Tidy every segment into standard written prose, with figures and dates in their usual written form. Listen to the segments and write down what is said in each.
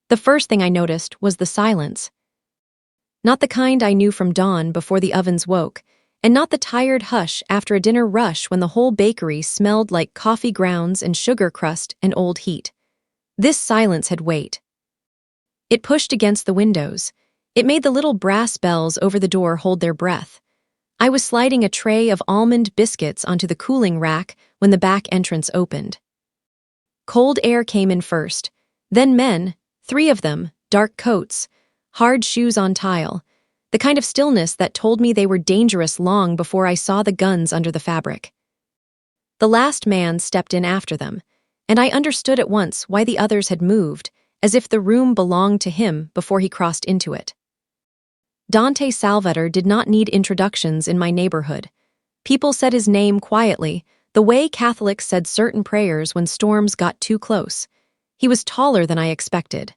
The first thing I noticed was the silence. Not the kind I knew from dawn before the ovens woke, and not the tired hush after a dinner rush when the whole bakery smelled like coffee grounds and sugar crust and old heat. This silence had weight. It pushed against the windows. It made the little brass bells over the door hold their breath. I was sliding a tray of almond biscuits onto the cooling rack when the back entrance opened. Cold air came in first, then men, 3 of them, dark coats, hard shoes on tile, the kind of stillness that told me they were dangerous long before I saw the guns under the fabric. The last man stepped in after them, and I understood at once why the others had moved, as if the room belonged to him before he crossed into it. Dante Salvator did not need introductions in my neighborhood. People said his name quietly, the way Catholics said certain prayers when storms got too close. He was taller than I expected.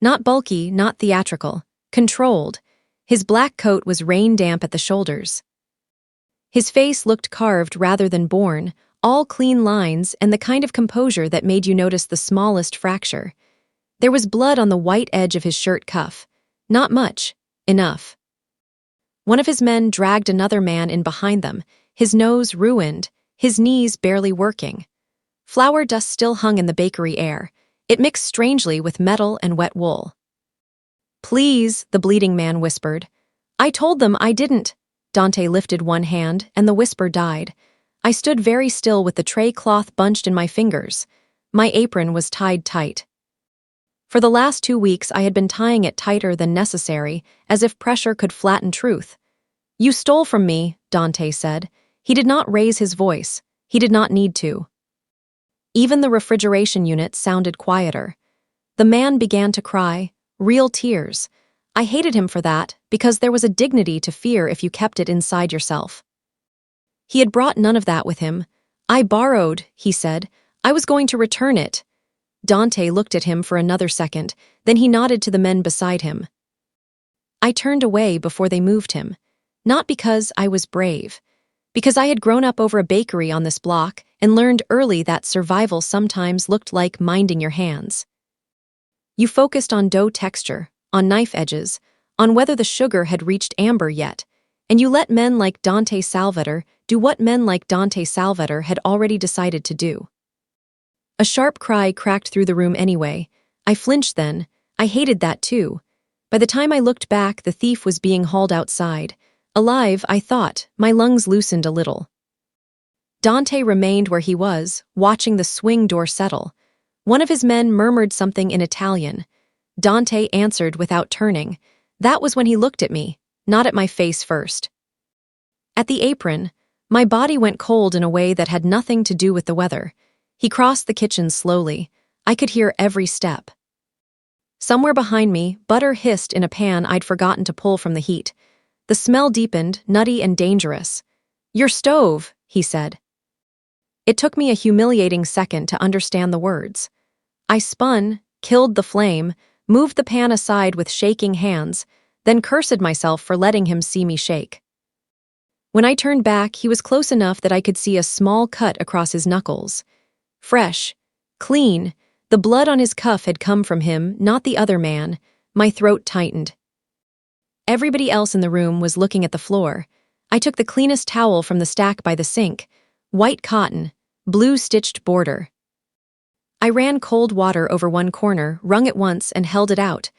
Not bulky, not theatrical, controlled. His black coat was rain-damp at the shoulders. His face looked carved rather than born, all clean lines and the kind of composure that made you notice the smallest fracture. There was blood on the white edge of his shirt cuff. Not much. Enough. One of his men dragged another man in behind them, his nose ruined, his knees barely working. Flour dust still hung in the bakery air. It mixed strangely with metal and wet wool. "Please," the bleeding man whispered. "I told them I didn't." Dante lifted one hand, and the whisper died. I stood very still with the tray cloth bunched in my fingers. My apron was tied tight. For the last 2 weeks I had been tying it tighter than necessary, as if pressure could flatten truth. "You stole from me," Dante said. He did not raise his voice. He did not need to. Even the refrigeration unit sounded quieter. The man began to cry, real tears. I hated him for that, because there was a dignity to fear if you kept it inside yourself. He had brought none of that with him. "I borrowed," he said. "I was going to return it." Dante looked at him for another second, then he nodded to the men beside him. I turned away before they moved him. Not because I was brave. Because I had grown up over a bakery on this block and learned early that survival sometimes looked like minding your hands. You focused on dough texture, on knife edges, on whether the sugar had reached amber yet, and you let men like Dante Salvator do what men like Dante Salvator had already decided to do. A sharp cry cracked through the room anyway. I flinched then. I hated that too. By the time I looked back, the thief was being hauled outside. Alive, I thought, my lungs loosened a little. Dante remained where he was, watching the swing door settle. One of his men murmured something in Italian. Dante answered without turning. That was when he looked at me, not at my face first. At the apron, my body went cold in a way that had nothing to do with the weather. He crossed the kitchen slowly. I could hear every step. Somewhere behind me, butter hissed in a pan I'd forgotten to pull from the heat. The smell deepened, nutty and dangerous. "Your stove," he said. It took me a humiliating second to understand the words. I spun, killed the flame, moved the pan aside with shaking hands, then cursed myself for letting him see me shake. When I turned back, he was close enough that I could see a small cut across his knuckles. Fresh, clean, the blood on his cuff had come from him, not the other man. My throat tightened. Everybody else in the room was looking at the floor. I took the cleanest towel from the stack by the sink. White cotton, blue stitched border. I ran cold water over one corner, wrung it once, and held it out.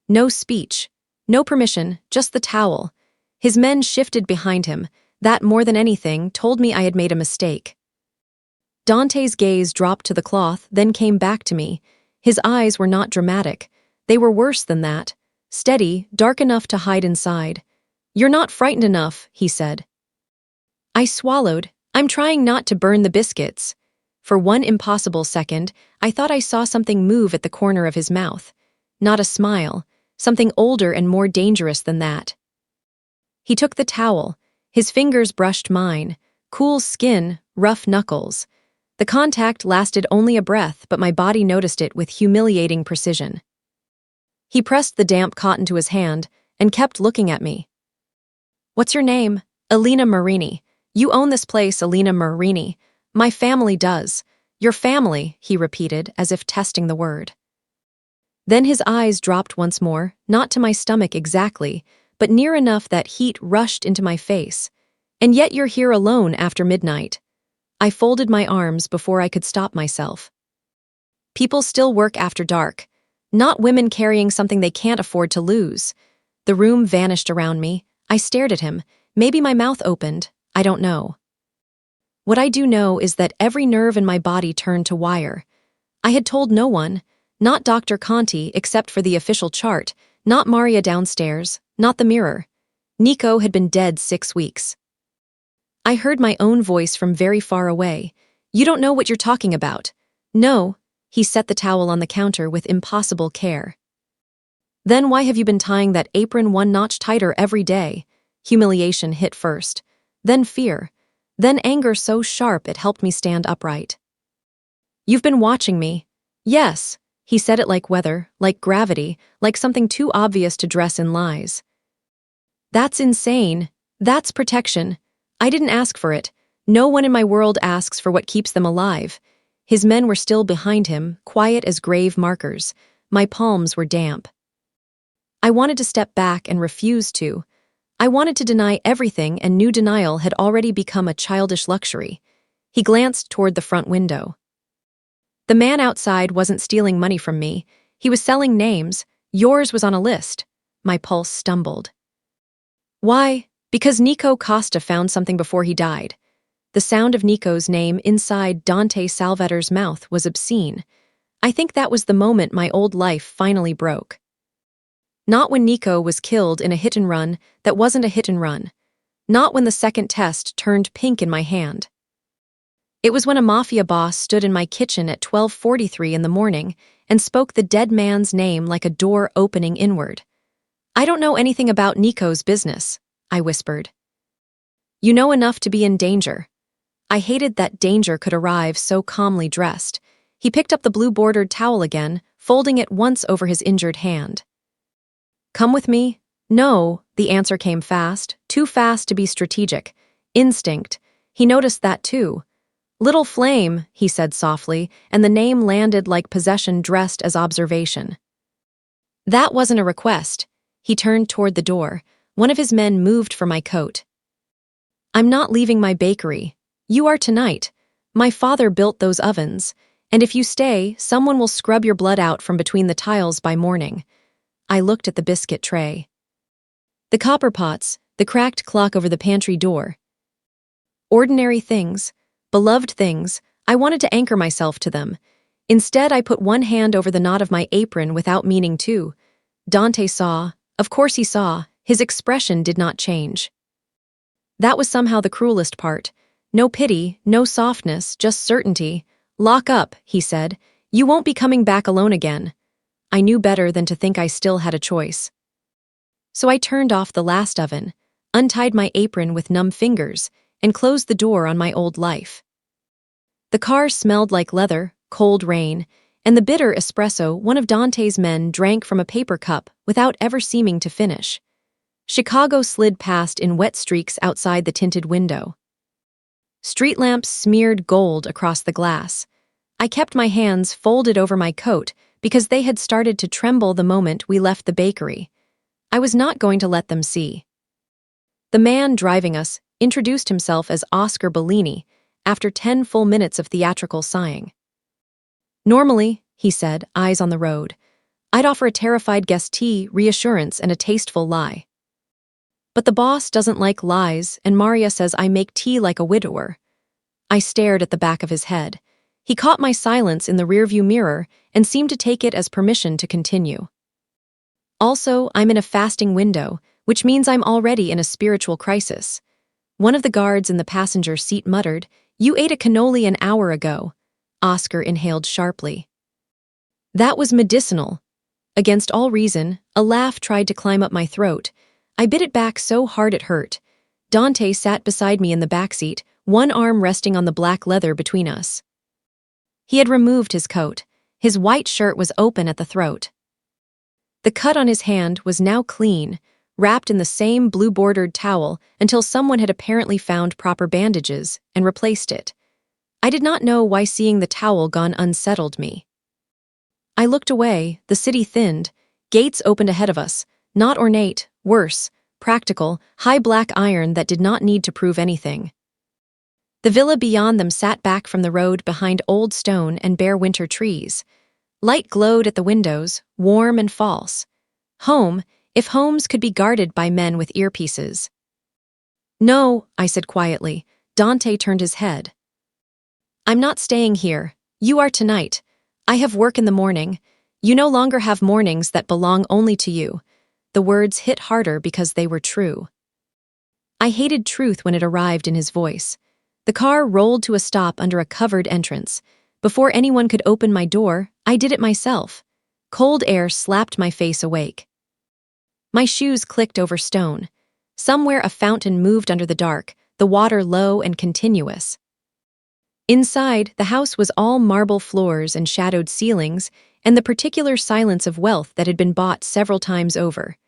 No speech, no permission, just the towel. His men shifted behind him. That, more than anything, told me I had made a mistake. Dante's gaze dropped to the cloth, then came back to me. His eyes were not dramatic. They were worse than that. Steady, dark enough to hide inside. "You're not frightened enough," he said. I swallowed. "I'm trying not to burn the biscuits." For one impossible second, I thought I saw something move at the corner of his mouth. Not a smile, something older and more dangerous than that. He took the towel. His fingers brushed mine. Cool skin, rough knuckles. The contact lasted only a breath, but my body noticed it with humiliating precision. He pressed the damp cotton to his hand and kept looking at me. "What's your name?" "Elena Marini." "You own this place, Elena Marini." "My family does." "Your family," he repeated, as if testing the word. Then his eyes dropped once more, not to my stomach exactly, but near enough that heat rushed into my face. And yet you're here alone after midnight. I folded my arms before I could stop myself. People still work after dark, not women carrying something they can't afford to lose. The room vanished around me. I stared at him. Maybe my mouth opened. I don't know. What I do know is that every nerve in my body turned to wire. I had told no one, not Dr. Conti except for the official chart, not Maria downstairs, not the mirror. Nico had been dead 6 weeks. I heard my own voice from very far away. You don't know what you're talking about. No, he set the towel on the counter with impossible care. Then why have you been tying that apron one notch tighter every day? Humiliation hit first, then fear, then anger so sharp it helped me stand upright. You've been watching me. Yes, he said it like weather, like gravity, like something too obvious to dress in lies. That's insane. That's protection. I didn't ask for it. No one in my world asks for what keeps them alive. His men were still behind him, quiet as grave markers. My palms were damp. I wanted to step back and refused to. I wanted to deny everything, and new denial had already become a childish luxury. He glanced toward the front window. The man outside wasn't stealing money from me. He was selling names. Yours was on a list. My pulse stumbled. Why? Because Nico Costa found something before he died. The sound of Nico's name inside Dante Salvator's mouth was obscene. I think that was the moment my old life finally broke. Not when Nico was killed in a hit-and-run that wasn't a hit-and-run. Not when the second test turned pink in my hand. It was when a Mafia boss stood in my kitchen at 12:43 in the morning and spoke the dead man's name like a door opening inward. I don't know anything about Nico's business, I whispered. You know enough to be in danger. I hated that danger could arrive so calmly dressed. He picked up the blue-bordered towel again, folding it once over his injured hand. Come with me? No, the answer came fast, too fast to be strategic. Instinct. He noticed that too. Little Flame, he said softly, and the name landed like possession dressed as observation. That wasn't a request. He turned toward the door. One of his men moved for my coat. I'm not leaving my bakery. You are tonight. My father built those ovens, and if you stay, someone will scrub your blood out from between the tiles by morning. I looked at the biscuit tray. The copper pots, the cracked clock over the pantry door. Ordinary things, beloved things, I wanted to anchor myself to them. Instead, I put one hand over the knot of my apron without meaning to. Dante saw. Of course he saw. His expression did not change. That was somehow the cruelest part. No pity, no softness, just certainty. Lock up, he said. You won't be coming back alone again. I knew better than to think I still had a choice. So I turned off the last oven, untied my apron with numb fingers, and closed the door on my old life. The car smelled like leather, cold rain, and the bitter espresso one of Dante's men drank from a paper cup without ever seeming to finish. Chicago slid past in wet streaks outside the tinted window. Street lamps smeared gold across the glass. I kept my hands folded over my coat because they had started to tremble the moment we left the bakery. I was not going to let them see. The man driving us introduced himself as Oscar Bellini after 10 full minutes of theatrical sighing. Normally, he said, eyes on the road, I'd offer a terrified guest tea, reassurance, and a tasteful lie. But the boss doesn't like lies, and Maria says I make tea like a widower. I stared at the back of his head. He caught my silence in the rearview mirror and seemed to take it as permission to continue. Also, I'm in a fasting window, which means I'm already in a spiritual crisis. One of the guards in the passenger seat muttered, You ate a cannoli an hour ago. Oscar inhaled sharply. That was medicinal. Against all reason, a laugh tried to climb up my throat. I bit it back so hard it hurt. Dante sat beside me in the backseat, one arm resting on the black leather between us. He had removed his coat. His white shirt was open at the throat. The cut on his hand was now clean, wrapped in the same blue-bordered towel until someone had apparently found proper bandages and replaced it. I did not know why seeing the towel gone unsettled me. I looked away, the city thinned. Gates opened ahead of us, not ornate, worse, practical, high black iron that did not need to prove anything. The villa beyond them sat back from the road behind old stone and bare winter trees. Light glowed at the windows, warm and false. Home, if homes could be guarded by men with earpieces. "No," I said quietly. Dante turned his head. "I'm not staying here. You are tonight. I have work in the morning. You no longer have mornings that belong only to you." The words hit harder because they were true. I hated truth when it arrived in his voice. The car rolled to a stop under a covered entrance. Before anyone could open my door, I did it myself. Cold air slapped my face awake. My shoes clicked over stone. Somewhere a fountain moved under the dark, the water low and continuous. Inside, the house was all marble floors and shadowed ceilings, and the particular silence of wealth that had been bought several times over.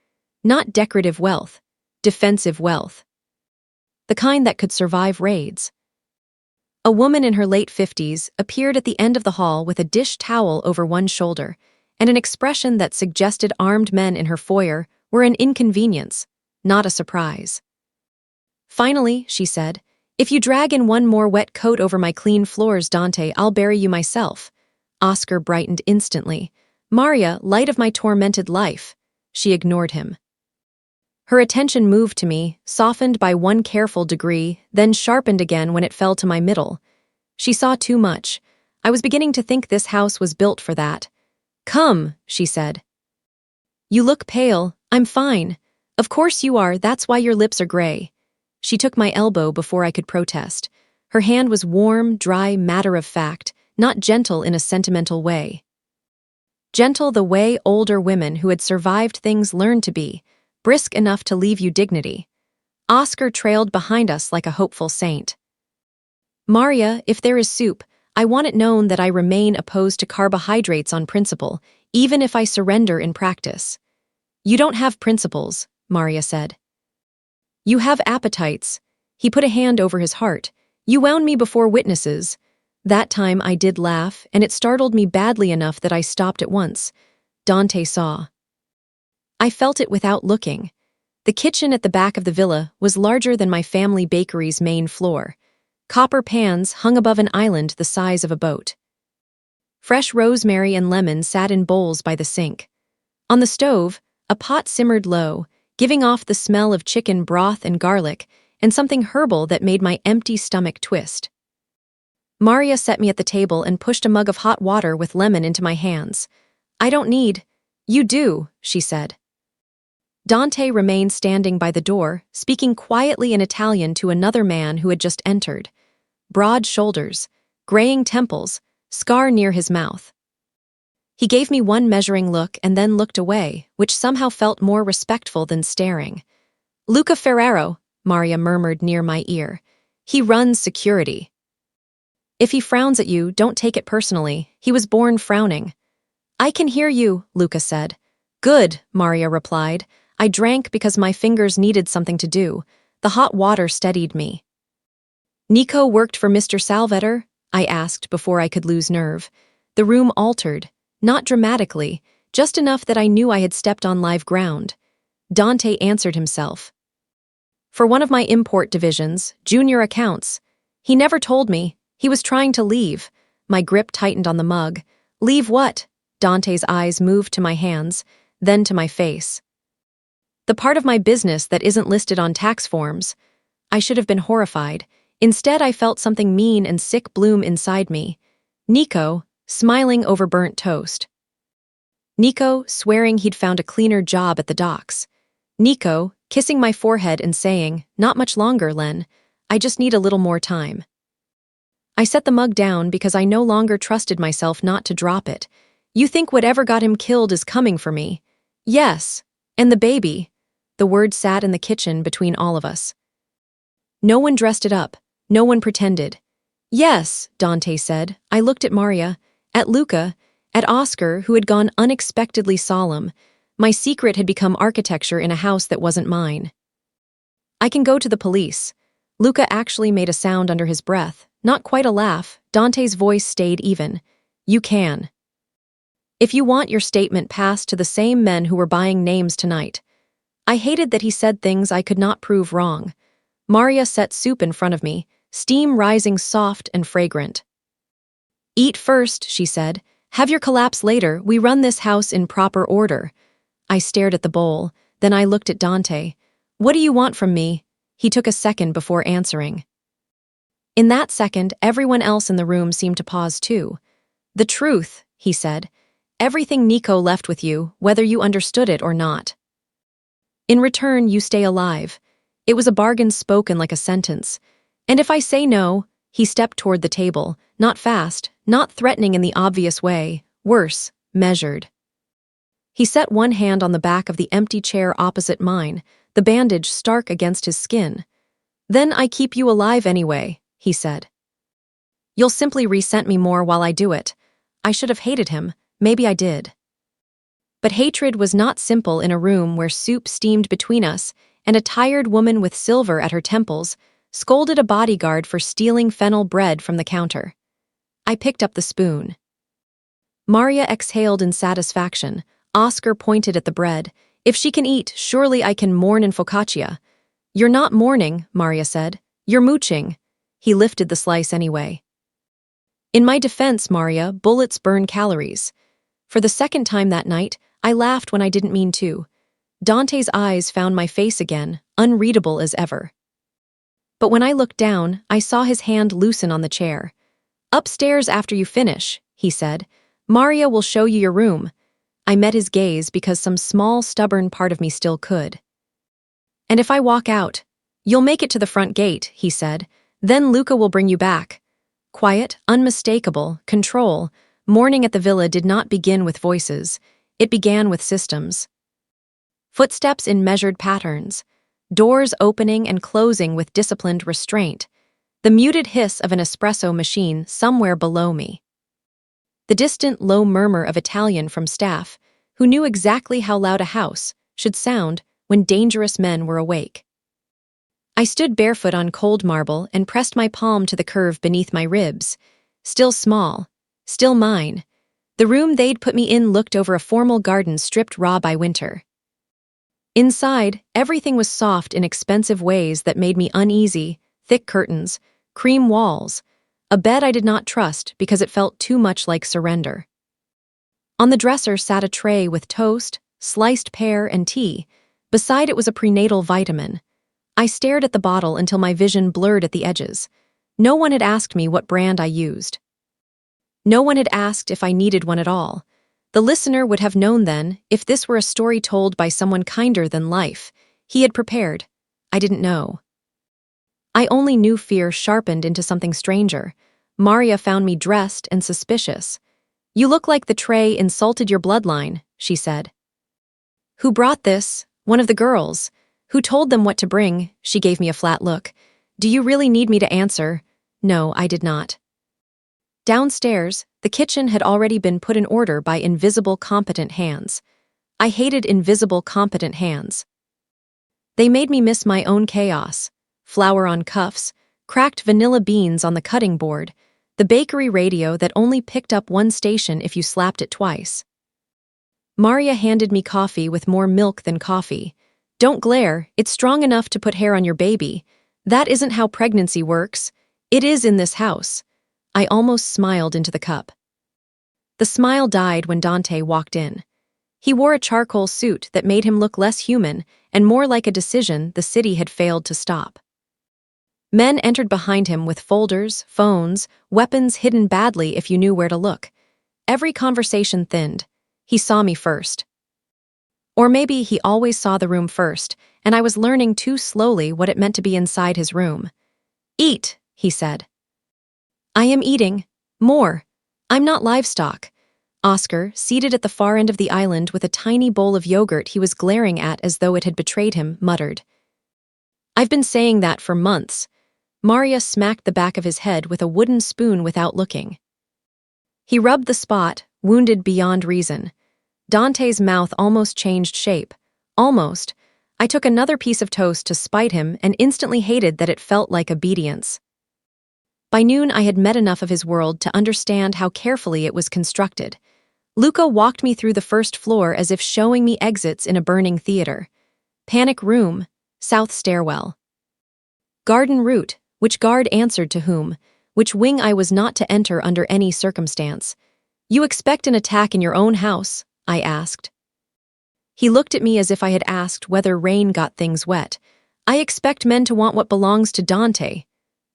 Not decorative wealth, defensive wealth. The kind that could survive raids. A woman in her late 50s appeared at the end of the hall with a dish towel over one shoulder, and an expression that suggested armed men in her foyer were an inconvenience, not a surprise. "Finally," she said, "if you drag in one more wet coat over my clean floors, Dante, I'll bury you myself." Oscar brightened instantly. "Maria, light of my tormented life." She ignored him. Her attention moved to me, softened by one careful degree, then sharpened again when it fell to my middle. She saw too much. I was beginning to think this house was built for that. "Come," she said. "You look pale." "I'm fine." "Of course you are, that's why your lips are gray." She took my elbow before I could protest. Her hand was warm, dry, matter-of-fact, not gentle in a sentimental way. Gentle the way older women who had survived things learned to be, brisk enough to leave you dignity. Oscar trailed behind us like a hopeful saint. "Maria, if there is soup, I want it known that I remain opposed to carbohydrates on principle, even if I surrender in practice." "You don't have principles," Maria said. "You have appetites." He put a hand over his heart. "You wound me before witnesses." That time I did laugh, and it startled me badly enough that I stopped at once. Dante saw. I felt it without looking. The kitchen at the back of the villa was larger than my family bakery's main floor. Copper pans hung above an island the size of a boat. Fresh rosemary and lemon sat in bowls by the sink. On the stove, a pot simmered low, giving off the smell of chicken broth and garlic, and something herbal that made my empty stomach twist. Maria set me at the table and pushed a mug of hot water with lemon into my hands. "I don't need." "You do," she said. Dante remained standing by the door, speaking quietly in Italian to another man who had just entered. Broad shoulders, graying temples, scar near his mouth. He gave me one measuring look and then looked away, which somehow felt more respectful than staring. "Luca Ferraro," Maria murmured near my ear. "He runs security." "If he frowns at you, don't take it personally. He was born frowning." "I can hear you," Luca said. "Good," Maria replied. I drank because my fingers needed something to do. The hot water steadied me. "Nico worked for Mr. Salvetter?" I asked before I could lose nerve. The room altered, not dramatically, just enough that I knew I had stepped on live ground. Dante answered himself. "For one of my import divisions, junior accounts. He never told me. He was trying to leave." My grip tightened on the mug. "Leave what?" Dante's eyes moved to my hands, then to my face. "The part of my business that isn't listed on tax forms." I should have been horrified. Instead, I felt something mean and sick bloom inside me. Nico, smiling over burnt toast. Nico, swearing he'd found a cleaner job at the docks. Nico, kissing my forehead and saying, "Not much longer, Len. I just need a little more time." I set the mug down because I no longer trusted myself not to drop it. "You think whatever got him killed is coming for me?" "Yes. And the baby." The word sat in the kitchen between all of us. No one dressed it up. No one pretended. "Yes," Dante said. I looked at Maria, at Luca, at Oscar, who had gone unexpectedly solemn. My secret had become architecture in a house that wasn't mine. "I can go to the police." Luca actually made a sound under his breath, not quite a laugh. Dante's voice stayed even. "You can." If you want your statement passed to the same men who were buying names tonight. I hated that he said things I could not prove wrong. Maria set soup in front of me, steam rising soft and fragrant. Eat first, she said. Have your collapse later. We run this house in proper order. I stared at the bowl, then I looked at Dante. What do you want from me? He took a second before answering. In that second, everyone else in the room seemed to pause too. The truth, he said. Everything Nico left with you, whether you understood it or not. In return, you stay alive. It was a bargain spoken like a sentence. And if I say no, he stepped toward the table, not fast, not threatening in the obvious way, worse, measured. He set one hand on the back of the empty chair opposite mine, the bandage stark against his skin. Then I keep you alive anyway, he said. You'll simply resent me more while I do it. I should have hated him, maybe I did. But hatred was not simple in a room where soup steamed between us and a tired woman with silver at her temples scolded a bodyguard for stealing fennel bread from the counter. I picked up the spoon. Maria exhaled in satisfaction. Oscar pointed at the bread. If she can eat, surely I can mourn in focaccia. You're not mourning, Maria said. You're mooching. He lifted the slice anyway. In my defense, Maria, bullets burn calories. For the second time that night, I laughed when I didn't mean to. Dante's eyes found my face again, unreadable as ever. But when I looked down, I saw his hand loosen on the chair. Upstairs after you finish, he said. Maria will show you your room. I met his gaze because some small, stubborn part of me still could. And if I walk out, you'll make it to the front gate, he said. Then Luca will bring you back. Quiet, unmistakable, control. Mourning at the villa did not begin with voices. It began with systems. Footsteps in measured patterns. Doors opening and closing with disciplined restraint. The muted hiss of an espresso machine somewhere below me. The distant low murmur of Italian from staff, who knew exactly how loud a house should sound when dangerous men were awake. I stood barefoot on cold marble and pressed my palm to the curve beneath my ribs. Still small, still mine. The room they'd put me in looked over a formal garden stripped raw by winter. Inside, everything was soft in expensive ways that made me uneasy, thick curtains, cream walls, a bed I did not trust because it felt too much like surrender. On the dresser sat a tray with toast, sliced pear, and tea. Beside it was a prenatal vitamin. I stared at the bottle until my vision blurred at the edges. No one had asked me what brand I used. No one had asked if I needed one at all. The listener would have known then, if this were a story told by someone kinder than life. He had prepared. I didn't know. I only knew fear sharpened into something stranger. Maria found me dressed and suspicious. You look like the tray insulted your bloodline, she said. Who brought this? One of the girls. Who told them what to bring? She gave me a flat look. Do you really need me to answer? No, I did not. Downstairs, the kitchen had already been put in order by invisible, competent hands. I hated invisible, competent hands. They made me miss my own chaos. Flour on cuffs, cracked vanilla beans on the cutting board, the bakery radio that only picked up one station if you slapped it twice. Maria handed me coffee with more milk than coffee. Don't glare, it's strong enough to put hair on your baby. That isn't how pregnancy works. It is in this house. I almost smiled into the cup. The smile died when Dante walked in. He wore a charcoal suit that made him look less human and more like a decision the city had failed to stop. Men entered behind him with folders, phones, weapons hidden badly if you knew where to look. Every conversation thinned. He saw me first. Or maybe he always saw the room first, and I was learning too slowly what it meant to be inside his room. Eat, he said. I am eating. More. I'm not livestock. Oscar, seated at the far end of the island with a tiny bowl of yogurt he was glaring at as though it had betrayed him, muttered. I've been saying that for months. Maria smacked the back of his head with a wooden spoon without looking. He rubbed the spot, wounded beyond reason. Dante's mouth almost changed shape. Almost. I took another piece of toast to spite him and instantly hated that it felt like obedience. By noon I had met enough of his world to understand how carefully it was constructed. Luca walked me through the first floor as if showing me exits in a burning theater. Panic room, south stairwell. Garden route, which guard answered to whom, which wing I was not to enter under any circumstance. You expect an attack in your own house? I asked. He looked at me as if I had asked whether rain got things wet. I expect men to want what belongs to Dante.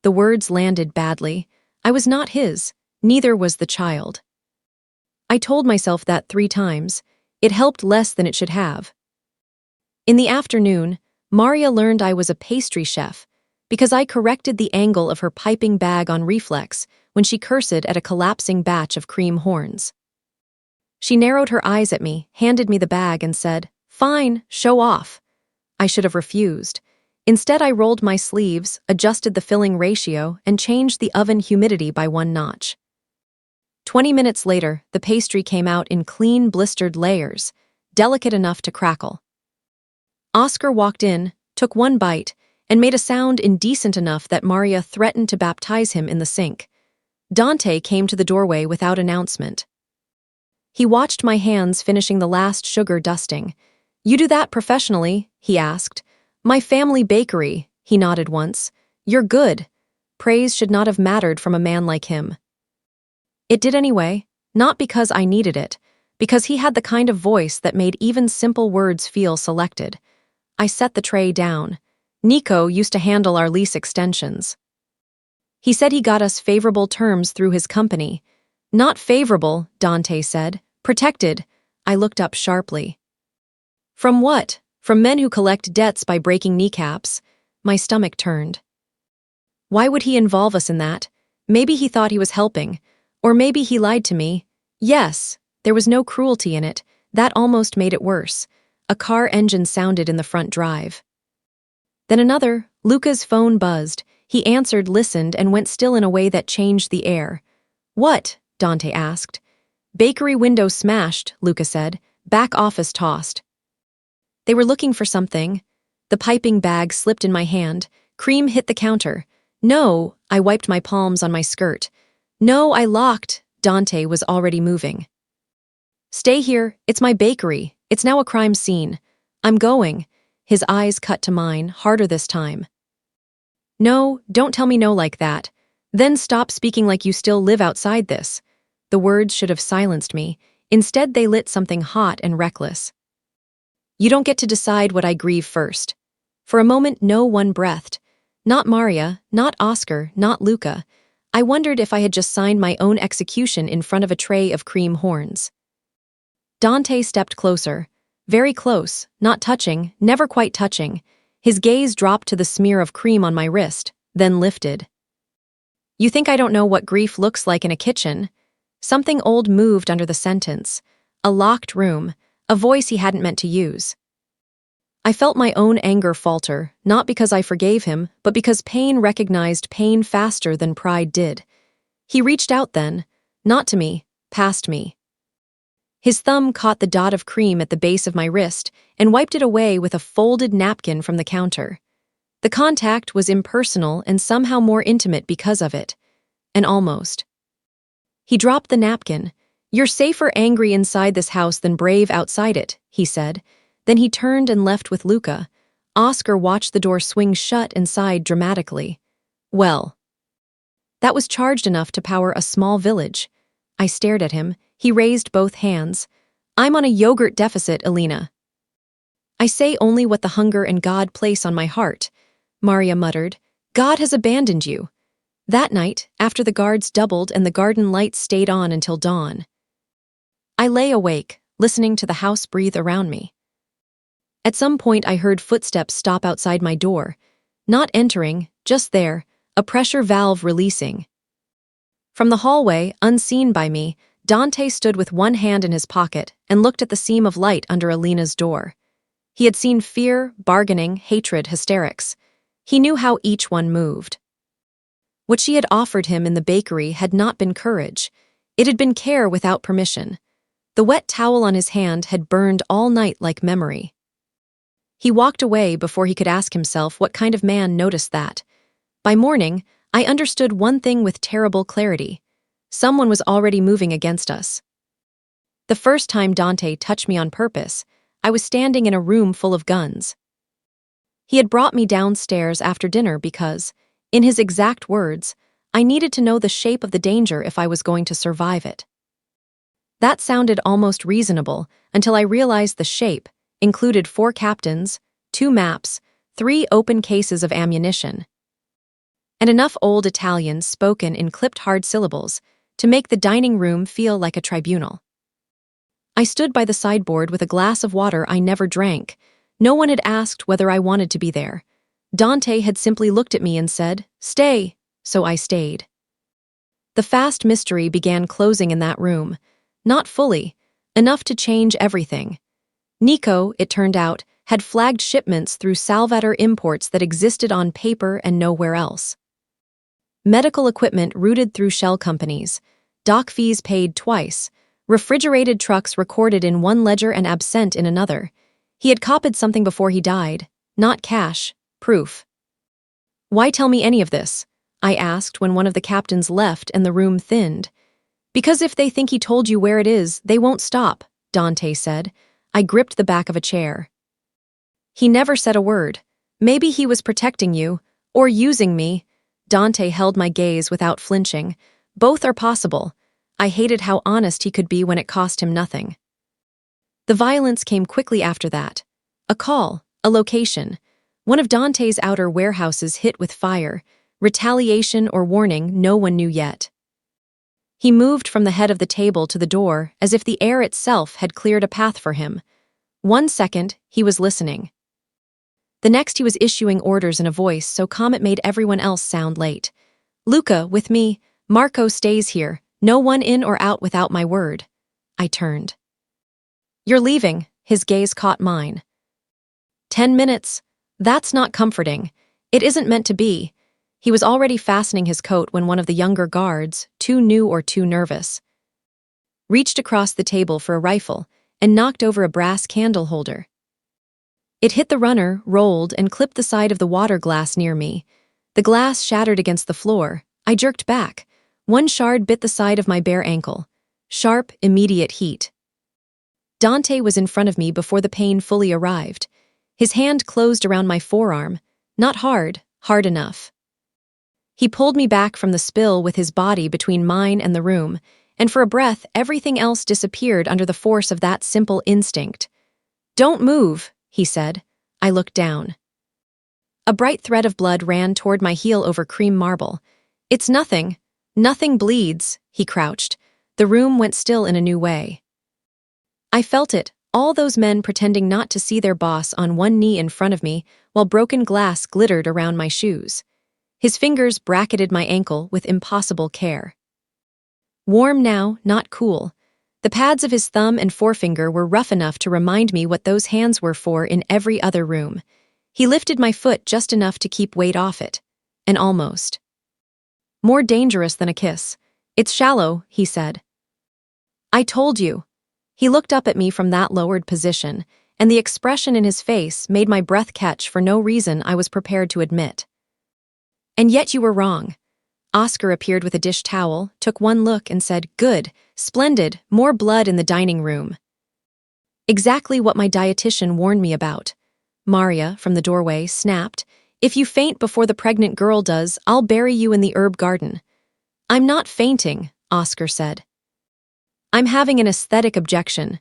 The words landed badly. I was not his, neither was the child. I told myself that 3 times. It helped less than it should have. In the afternoon, Maria learned I was a pastry chef because I corrected the angle of her piping bag on reflex when she cursed at a collapsing batch of cream horns. She narrowed her eyes at me, handed me the bag, and said, "Fine, show off." I should have refused. Instead, I rolled my sleeves, adjusted the filling ratio, and changed the oven humidity by 1 notch. 20 minutes later, the pastry came out in clean, blistered layers, delicate enough to crackle. Oscar walked in, took 1 bite, and made a sound indecent enough that Maria threatened to baptize him in the sink. Dante came to the doorway without announcement. He watched my hands finishing the last sugar dusting. "You do that professionally?" he asked. "My family bakery," he nodded once. "You're good." Praise should not have mattered from a man like him. It did anyway, not because I needed it, because he had the kind of voice that made even simple words feel selected. I set the tray down. Nico used to handle our lease extensions. He said he got us favorable terms through his company. "Not favorable," Dante said. "Protected." I looked up sharply. "From what? From men who collect debts by breaking kneecaps?" My stomach turned. Why would he involve us in that? Maybe he thought he was helping. Or maybe he lied to me. Yes, there was no cruelty in it. That almost made it worse. A car engine sounded in the front drive. Then another. Luca's phone buzzed. He answered, listened, and went still in a way that changed the air. "What?" Dante asked. "Bakery window smashed," Luca said. "Back office tossed." They were looking for something. The piping bag slipped in my hand. Cream hit the counter. "No," I wiped my palms on my skirt. "No, I locked." Dante was already moving. "Stay here. It's my bakery. It's now a crime scene. I'm going." His eyes cut to mine, harder this time. "No, don't tell me no like that. Then stop speaking like you still live outside this." The words should have silenced me. Instead, they lit something hot and reckless. "You don't get to decide what I grieve first." For a moment, no one breathed. Not Maria, not Oscar, not Luca. I wondered if I had just signed my own execution in front of a tray of cream horns. Dante stepped closer. Very close, not touching, never quite touching. His gaze dropped to the smear of cream on my wrist, then lifted. "You think I don't know what grief looks like in a kitchen?" Something old moved under the sentence. A locked room, a voice he hadn't meant to use. I felt my own anger falter, not because I forgave him, but because pain recognized pain faster than pride did. He reached out then, not to me, past me. His thumb caught the dot of cream at the base of my wrist and wiped it away with a folded napkin from the counter. The contact was impersonal and somehow more intimate because of it. And almost. He dropped the napkin. "You're safer angry inside this house than brave outside it," he said. Then he turned and left with Luca. Oscar watched the door swing shut and sighed dramatically. Well, that was charged enough to power a small village. I stared at him. He raised both hands. "I'm on a yogurt deficit, Elena." "I say only what the hunger and God place on my heart," Maria muttered. "God has abandoned you." That night, after the guards doubled and the garden lights stayed on until dawn, I lay awake, listening to the house breathe around me. At some point I heard footsteps stop outside my door. Not entering, just there, a pressure valve releasing. From the hallway, unseen by me, Dante stood with one hand in his pocket and looked at the seam of light under Elena's door. He had seen fear, bargaining, hatred, hysterics. He knew how each one moved. What she had offered him in the bakery had not been courage. It had been care without permission. The wet towel on his hand had burned all night like memory. He walked away before he could ask himself what kind of man noticed that. By morning, I understood one thing with terrible clarity. Someone was already moving against us. The first time Dante touched me on purpose, I was standing in a room full of guns. He had brought me downstairs after dinner because, in his exact words, I needed to know the shape of the danger if I was going to survive it. That sounded almost reasonable until I realized the shape included 4 captains, 2 maps, 3 open cases of ammunition, and enough old Italian spoken in clipped hard syllables to make the dining room feel like a tribunal. I stood by the sideboard with a glass of water I never drank. No one had asked whether I wanted to be there. Dante had simply looked at me and said, "Stay," so I stayed. The fast mystery began closing in that room. Not fully, enough to change everything. Nico, it turned out, had flagged shipments through Salvador imports that existed on paper and nowhere else. Medical equipment routed through shell companies, dock fees paid twice, refrigerated trucks recorded in one ledger and absent in another. He had copied something before he died, not cash, proof. "Why tell me any of this?" I asked when one of the captains left and the room thinned. "Because if they think he told you where it is, they won't stop," Dante said. I gripped the back of a chair. "He never said a word. Maybe he was protecting you, or using me." Dante held my gaze without flinching. "Both are possible." I hated how honest he could be when it cost him nothing. The violence came quickly after that. A call, a location. One of Dante's outer warehouses hit with fire. Retaliation or warning, no one knew yet. He moved from the head of the table to the door as if the air itself had cleared a path for him. 1 second, he was listening. The next he was issuing orders in a voice so calm it made everyone else sound late. "Luca, with me. Marco stays here. No one in or out without my word." I turned. "You're leaving," his gaze caught mine. 10 minutes. That's not comforting. It isn't meant to be. He was already fastening his coat when one of the younger guards, too new or too nervous, reached across the table for a rifle and knocked over a brass candle holder. It hit the runner, rolled, and clipped the side of the water glass near me. The glass shattered against the floor. I jerked back. One shard bit the side of my bare ankle. Sharp, immediate heat. Dante was in front of me before the pain fully arrived. His hand closed around my forearm. Not hard, hard enough. He pulled me back from the spill with his body between mine and the room, and for a breath everything else disappeared under the force of that simple instinct. "Don't move," he said. I looked down. A bright thread of blood ran toward my heel over cream marble. "It's nothing. Nothing bleeds," he crouched. The room went still in a new way. I felt it, all those men pretending not to see their boss on one knee in front of me while broken glass glittered around my shoes. His fingers bracketed my ankle with impossible care. Warm now, not cool. The pads of his thumb and forefinger were rough enough to remind me what those hands were for in every other room. He lifted my foot just enough to keep weight off it. And almost. "More dangerous than a kiss. It's shallow," he said. "I told you." He looked up at me from that lowered position, and the expression in his face made my breath catch for no reason I was prepared to admit. "And yet you were wrong." Oscar appeared with a dish towel, took one look, and said, "Good, splendid, more blood in the dining room." Exactly what my dietitian warned me about. Maria, from the doorway, snapped, "If you faint before the pregnant girl does, I'll bury you in the herb garden." "I'm not fainting," Oscar said. "I'm having an aesthetic objection."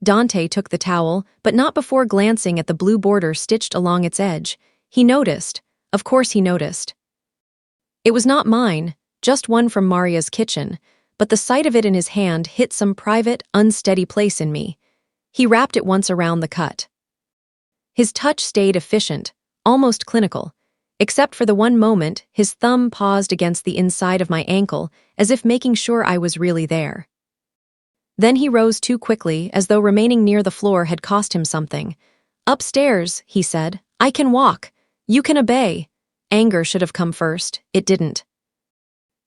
Dante took the towel, but not before glancing at the blue border stitched along its edge. He noticed. Of course he noticed. It was not mine, just one from Maria's kitchen, but the sight of it in his hand hit some private, unsteady place in me. He wrapped it once around the cut. His touch stayed efficient, almost clinical, except for the one moment his thumb paused against the inside of my ankle as if making sure I was really there. Then he rose too quickly, as though remaining near the floor had cost him something. "Upstairs," he said. "I can walk. You can obey." Anger should have come first. It didn't.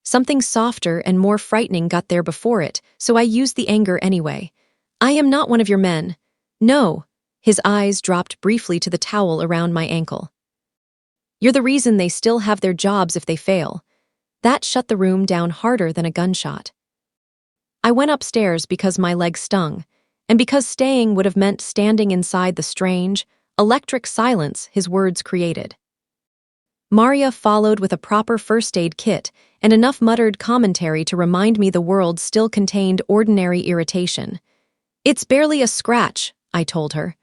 Something softer and more frightening got there before it, so I used the anger anyway. "I am not one of your men." "No." His eyes dropped briefly to the towel around my ankle. "You're the reason they still have their jobs if they fail." That shut the room down harder than a gunshot. I went upstairs because my leg stung, and because staying would have meant standing inside the strange, electric silence his words created. Maria followed with a proper first aid kit and enough muttered commentary to remind me the world still contained ordinary irritation. "It's barely a scratch," I told her.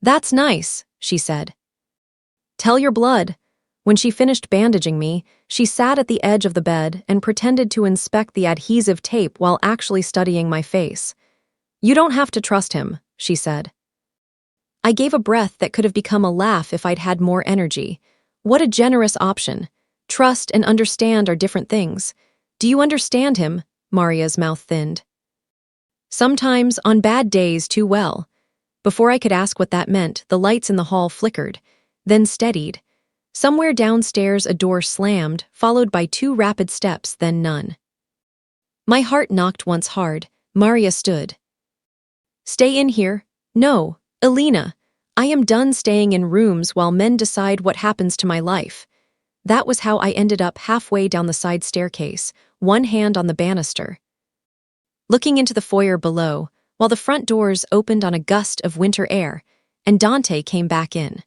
"That's nice," she said. "Tell your blood." When she finished bandaging me, she sat at the edge of the bed and pretended to inspect the adhesive tape while actually studying my face. "You don't have to trust him," she said. I gave a breath that could have become a laugh if I'd had more energy. What a generous option. Trust and understand are different things. "Do you understand him?" Maria's mouth thinned. "Sometimes, on bad days, too well." Before I could ask what that meant, the lights in the hall flickered, then steadied. Somewhere downstairs a door slammed, followed by 2 rapid steps, then none. My heart knocked once hard. Maria stood. "Stay in here." "No, Elena. I am done staying in rooms while men decide what happens to my life." That was how I ended up halfway down the side staircase, one hand on the banister, looking into the foyer below, while the front doors opened on a gust of winter air, and Dante came back in.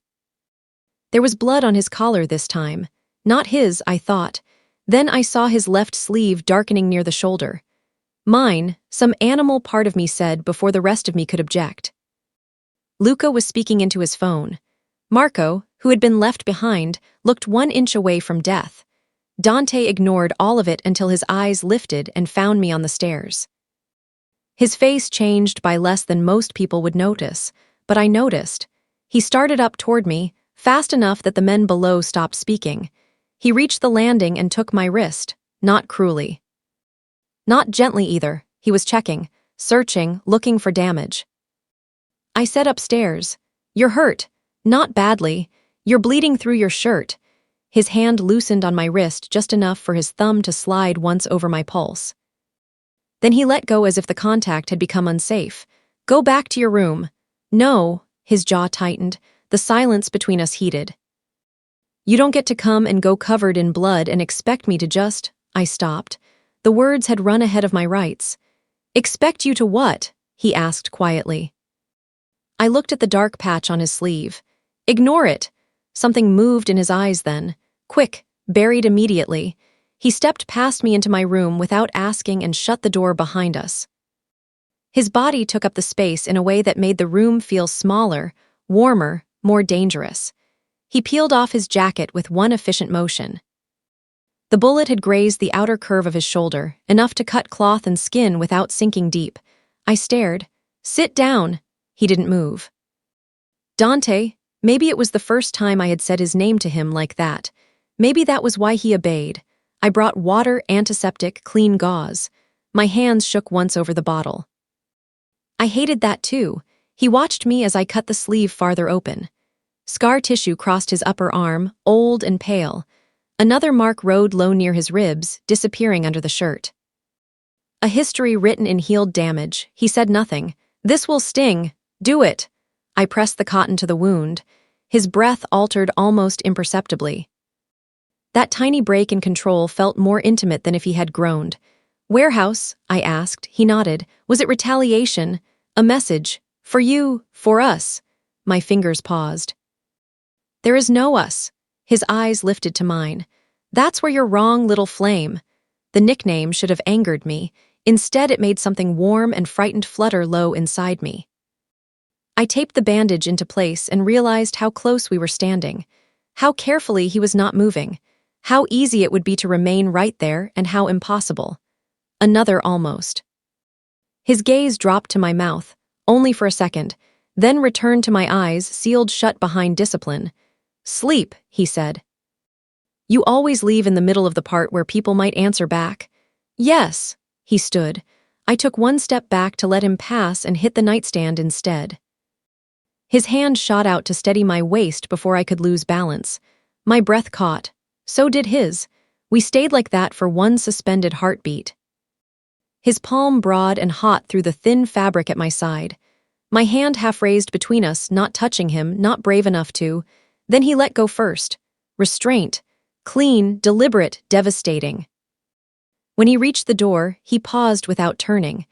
There was blood on his collar this time. Not his, I thought. Then I saw his left sleeve darkening near the shoulder. "Mine," some animal part of me said before the rest of me could object. Luca was speaking into his phone. Marco, who had been left behind, looked 1 inch away from death. Dante ignored all of it until his eyes lifted and found me on the stairs. His face changed by less than most people would notice, but I noticed. He started up toward me, fast enough that the men below stopped speaking. He reached the landing and took my wrist, not cruelly. Not gently either. He was checking, searching, looking for damage. I said upstairs, "You're hurt. Not badly. You're bleeding through your shirt." His hand loosened on my wrist just enough for his thumb to slide once over my pulse. Then he let go as if the contact had become unsafe. "Go back to your room." "No." His jaw tightened. The silence between us heated. "You don't get to come and go covered in blood and expect me to just—" I stopped. The words had run ahead of my rights. "Expect you to what?" he asked quietly. I looked at the dark patch on his sleeve. "Ignore it." Something moved in his eyes then. Quick, buried immediately. He stepped past me into my room without asking and shut the door behind us. His body took up the space in a way that made the room feel smaller, warmer, more dangerous. He peeled off his jacket with one efficient motion. The bullet had grazed the outer curve of his shoulder, enough to cut cloth and skin without sinking deep. I stared. "Sit down." He didn't move. "Dante." Maybe it was the first time I had said his name to him like that. Maybe that was why he obeyed. I brought water, antiseptic, clean gauze. My hands shook once over the bottle. I hated that too. He watched me as I cut the sleeve farther open. Scar tissue crossed his upper arm, old and pale. Another mark rode low near his ribs, disappearing under the shirt. A history written in healed damage. He said nothing. "This will sting. Do it." I pressed the cotton to the wound. His breath altered almost imperceptibly. That tiny break in control felt more intimate than if he had groaned. "Warehouse?" I asked. He nodded. "Was it retaliation? A message? For you? For us?" My fingers paused. "There is no us." His eyes lifted to mine. "That's where you're wrong, little flame." The nickname should have angered me. Instead, it made something warm and frightened flutter low inside me. I taped the bandage into place and realized how close we were standing, how carefully he was not moving, how easy it would be to remain right there and how impossible. Another almost. His gaze dropped to my mouth, only for a second, then returned to my eyes sealed shut behind discipline. "Sleep," he said. "You always leave in the middle of the part where people might answer back." "Yes." He stood. I took one step back to let him pass and hit the nightstand instead. His hand shot out to steady my waist before I could lose balance. My breath caught. So did his. We stayed like that for one suspended heartbeat. His palm broad and hot through the thin fabric at my side. My hand half raised between us, not touching him, not brave enough to. Then he let go first. Restraint. Clean, deliberate, devastating. When he reached the door, he paused without turning.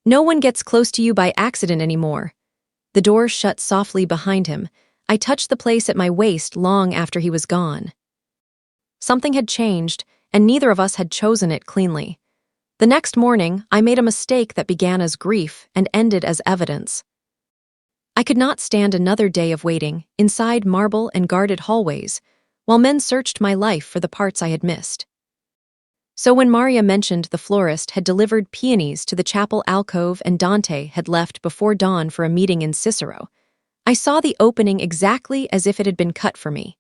No one gets close to you by accident anymore. The door shut softly behind him. I touched the place at my waist long after he was gone. Something had changed, and neither of us had chosen it cleanly. The next morning, I made a mistake that began as grief and ended as evidence. I could not stand another day of waiting, inside marble and guarded hallways, while men searched my life for the parts I had missed. So when Maria mentioned the florist had delivered peonies to the chapel alcove and Dante had left before dawn for a meeting in Cicero, I saw the opening exactly as if it had been cut for me.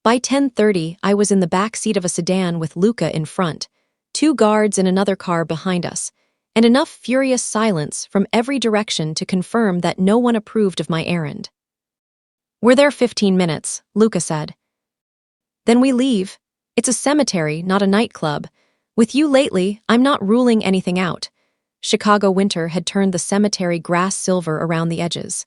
By 10:30, I was in the back seat of a sedan with Luca in front, 2 guards in another car behind us, and enough furious silence from every direction to confirm that no one approved of my errand. "We're there 15 minutes, Luca said. "Then we leave. It's a cemetery, not a nightclub. With you lately, I'm not ruling anything out." Chicago winter had turned the cemetery grass silver around the edges.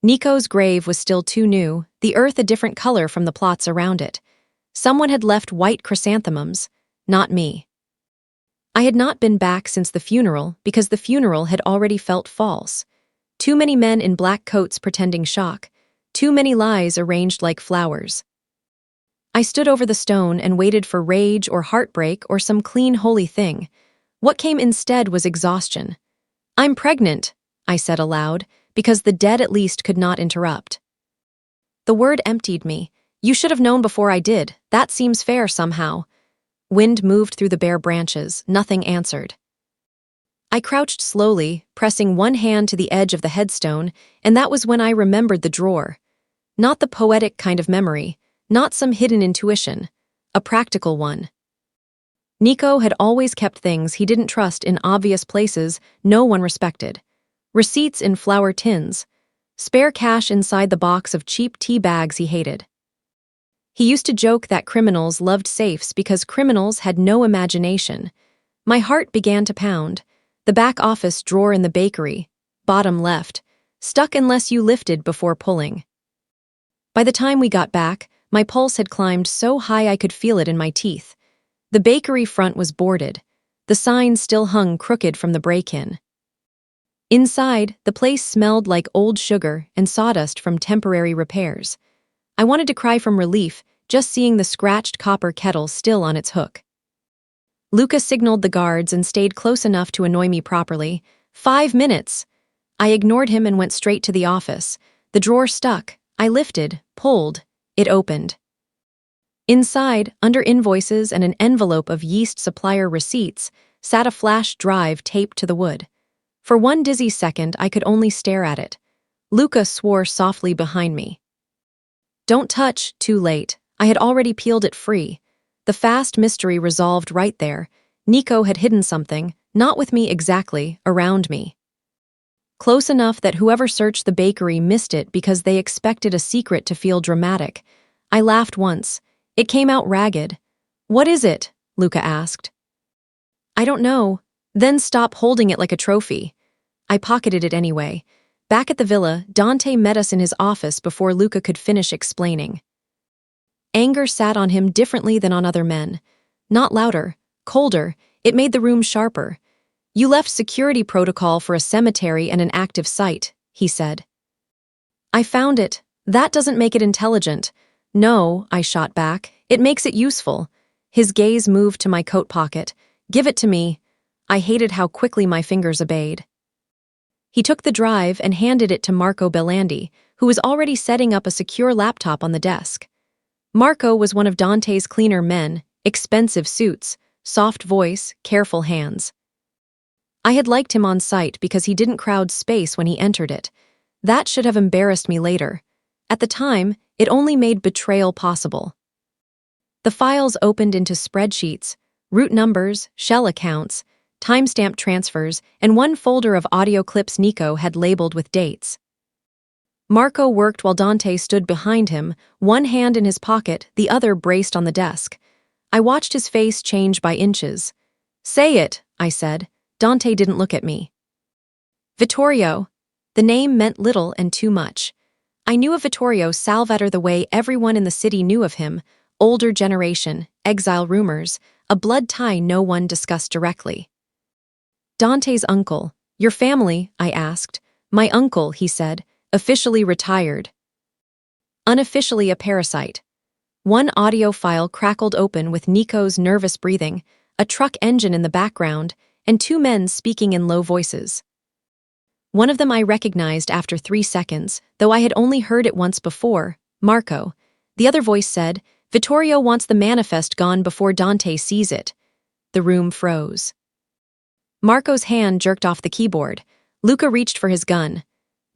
Nico's grave was still too new, the earth a different color from the plots around it. Someone had left white chrysanthemums, not me. I had not been back since the funeral because the funeral had already felt false. Too many men in black coats pretending shock, too many lies arranged like flowers. I stood over the stone and waited for rage or heartbreak or some clean holy thing. What came instead was exhaustion. "I'm pregnant," I said aloud, because the dead at least could not interrupt. The word emptied me. "You should have known before I did. That seems fair somehow." Wind moved through the bare branches. Nothing answered. I crouched slowly, pressing one hand to the edge of the headstone, and that was when I remembered the drawer. Not the poetic kind of memory, not some hidden intuition, a practical one. Nico had always kept things he didn't trust in obvious places no one respected. Receipts in flour tins, spare cash inside the box of cheap tea bags he hated. He used to joke that criminals loved safes because criminals had no imagination. My heart began to pound. The back office drawer in the bakery, bottom left, stuck unless you lifted before pulling. By the time we got back, my pulse had climbed so high I could feel it in my teeth. The bakery front was boarded. The sign still hung crooked from the break-in. Inside, the place smelled like old sugar and sawdust from temporary repairs. I wanted to cry from relief, just seeing the scratched copper kettle still on its hook. Luca signaled the guards and stayed close enough to annoy me properly. 5 minutes! I ignored him and went straight to the office. The drawer stuck. I lifted, pulled. It opened. Inside, under invoices and an envelope of yeast supplier receipts, sat a flash drive taped to the wood. For one dizzy second, I could only stare at it. Luca swore softly behind me. "Don't touch," too late. I had already peeled it free. The fast mystery resolved right there. Nico had hidden something, not with me exactly, around me. Close enough that whoever searched the bakery missed it because they expected a secret to feel dramatic. I laughed once. It came out ragged. "What is it?" Luca asked. "I don't know." "Then stop holding it like a trophy." I pocketed it anyway. Back at the villa, Dante met us in his office before Luca could finish explaining. Anger sat on him differently than on other men. Not louder, colder, it made the room sharper. "You left security protocol for a cemetery and an active site," he said. "I found it. That doesn't make it intelligent." "No," I shot back. "It makes it useful." His gaze moved to my coat pocket. "Give it to me." I hated how quickly my fingers obeyed. He took the drive and handed it to Marco Bellandi, who was already setting up a secure laptop on the desk. Marco was one of Dante's cleaner men, expensive suits, soft voice, careful hands. I had liked him on sight because he didn't crowd space when he entered it. That should have embarrassed me later. At the time, it only made betrayal possible. The files opened into spreadsheets, route numbers, shell accounts, timestamp transfers, and one folder of audio clips Nico had labeled with dates. Marco worked while Dante stood behind him, one hand in his pocket, the other braced on the desk. I watched his face change by inches. "Say it," I said. Dante didn't look at me. "Vittorio." The name meant little and too much. I knew of Vittorio Salvator the way everyone in the city knew of him, older generation, exile rumors, a blood tie no one discussed directly. Dante's uncle. Your family, I asked. My uncle, he said, officially retired. Unofficially a parasite. One audio file crackled open with Nico's nervous breathing, a truck engine in the background, and two men speaking in low voices. One of them I recognized after 3 seconds, though I had only heard it once before, Marco. The other voice said, Vittorio wants the manifest gone before Dante sees it. The room froze. Marco's hand jerked off the keyboard. Luca reached for his gun.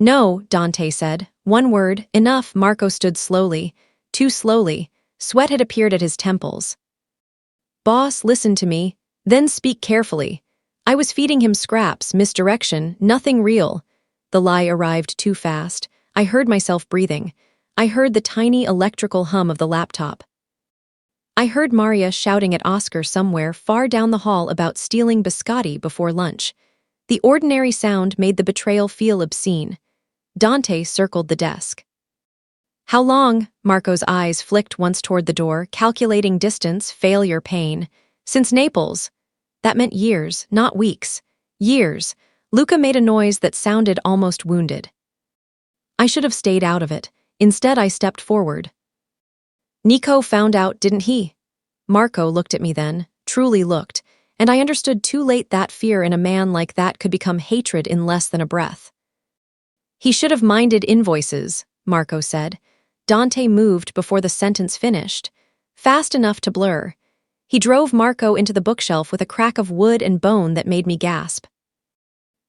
No, Dante said. One word, enough. Marco stood slowly, too slowly. Sweat had appeared at his temples. Boss, listen to me, then speak carefully. I was feeding him scraps, misdirection, nothing real. The lie arrived too fast. I heard myself breathing. I heard the tiny electrical hum of the laptop. I heard Maria shouting at Oscar somewhere far down the hall about stealing biscotti before lunch. The ordinary sound made the betrayal feel obscene. Dante circled the desk. How long? Marco's eyes flicked once toward the door, calculating distance, failure, pain. Since Naples. That meant years, not weeks. Years. Luca made a noise that sounded almost wounded. I should have stayed out of it. Instead, I stepped forward. Nico found out, didn't he? Marco looked at me then, truly looked, and I understood too late that fear in a man like that could become hatred in less than a breath. He should have minded invoices, Marco said. Dante moved before the sentence finished, fast enough to blur. He drove Marco into the bookshelf with a crack of wood and bone that made me gasp.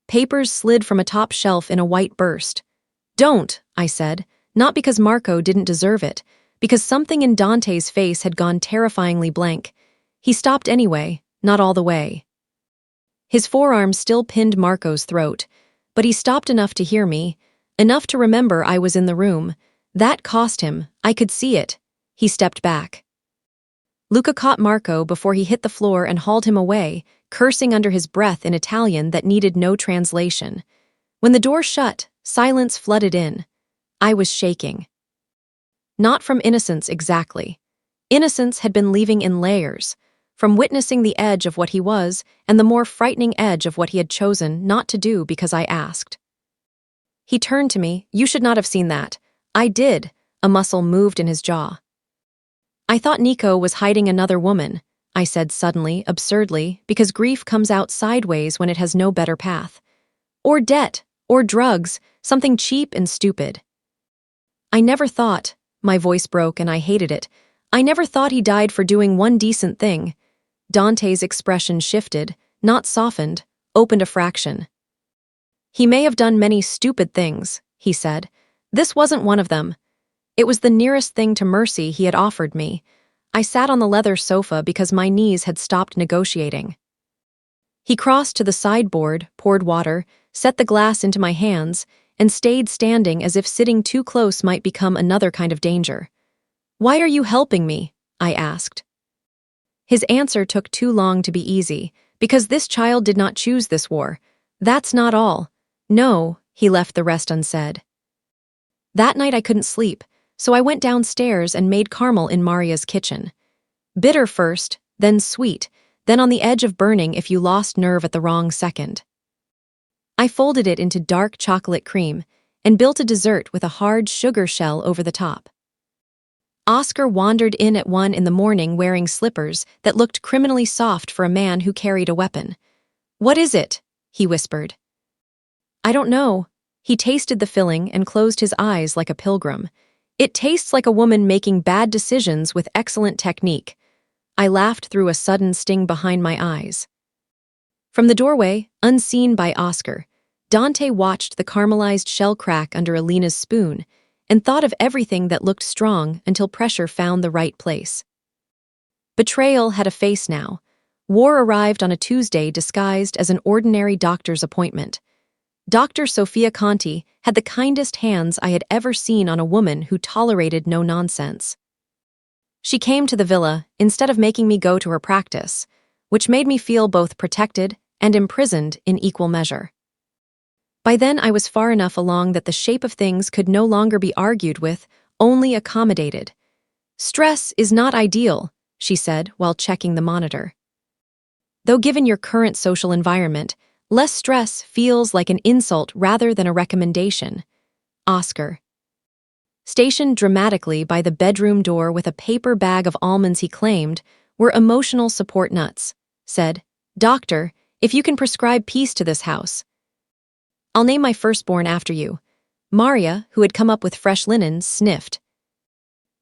Papers slid from a top shelf in a white burst. Don't, I said, not because Marco didn't deserve it, because something in Dante's face had gone terrifyingly blank. He stopped anyway, not all the way. His forearm still pinned Marco's throat, but he stopped enough to hear me, enough to remember I was in the room. That cost him, I could see it. He stepped back. Luca caught Marco before he hit the floor and hauled him away, cursing under his breath in Italian that needed no translation. When the door shut, silence flooded in. I was shaking. Not from innocence exactly. Innocence had been leaving in layers, from witnessing the edge of what he was and the more frightening edge of what he had chosen not to do because I asked. He turned to me. You should not have seen that. I did. A muscle moved in his jaw. I thought Nico was hiding another woman, I said suddenly, absurdly, because grief comes out sideways when it has no better path. Or debt, or drugs, something cheap and stupid. I never thought, my voice broke and I hated it, I never thought he died for doing one decent thing. Dante's expression shifted, not softened, opened a fraction. He may have done many stupid things, he said. This wasn't one of them. It was the nearest thing to mercy he had offered me. I sat on the leather sofa because my knees had stopped negotiating. He crossed to the sideboard, poured water, set the glass into my hands, and stayed standing as if sitting too close might become another kind of danger. Why are you helping me? I asked. His answer took too long to be easy, because this child did not choose this war. That's not all. No, he left the rest unsaid. That night I couldn't sleep, so I went downstairs and made caramel in Maria's kitchen. Bitter first, then sweet, then on the edge of burning if you lost nerve at the wrong second. I folded it into dark chocolate cream and built a dessert with a hard sugar shell over the top. Oscar wandered in at 1 in the morning wearing slippers that looked criminally soft for a man who carried a weapon. What is it? He whispered. I don't know. He tasted the filling and closed his eyes like a pilgrim. It tastes like a woman making bad decisions with excellent technique. I laughed through a sudden sting behind my eyes. From the doorway, unseen by Oscar, Dante watched the caramelized shell crack under Alina's spoon and thought of everything that looked strong until pressure found the right place. Betrayal had a face now. War arrived on a Tuesday disguised as an ordinary doctor's appointment. Dr. Sofia Conti had the kindest hands I had ever seen on a woman who tolerated no nonsense. She came to the villa instead of making me go to her practice, which made me feel both protected and imprisoned in equal measure. By then I was far enough along that the shape of things could no longer be argued with, only accommodated. Stress is not ideal, she said while checking the monitor. Though given your current social environment, Less stress feels like an insult rather than a recommendation. Oscar. Stationed dramatically by the bedroom door with a paper bag of almonds he claimed were emotional support nuts, said, "Doctor, if you can prescribe peace to this house, I'll name my firstborn after you." Maria, who had come up with fresh linens, sniffed.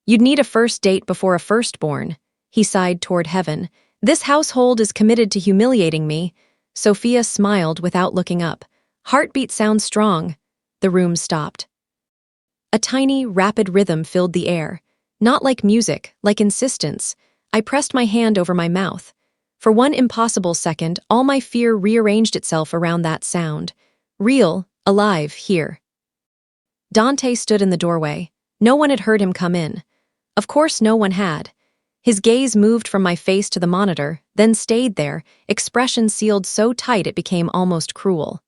"You'd need a first date before a firstborn," he sighed toward heaven. "This household is committed to humiliating me." Sophia smiled without looking up. "Heartbeat sounds strong." The room stopped. A tiny, rapid rhythm filled the air. Not like music, like insistence. I pressed my hand over my mouth. For one impossible second, all my fear rearranged itself around that sound. Real, alive, here. Dante stood in the doorway. No one had heard him come in. Of course no one had. His gaze moved from my face to the monitor, then stayed there, expression sealed so tight it became almost cruel.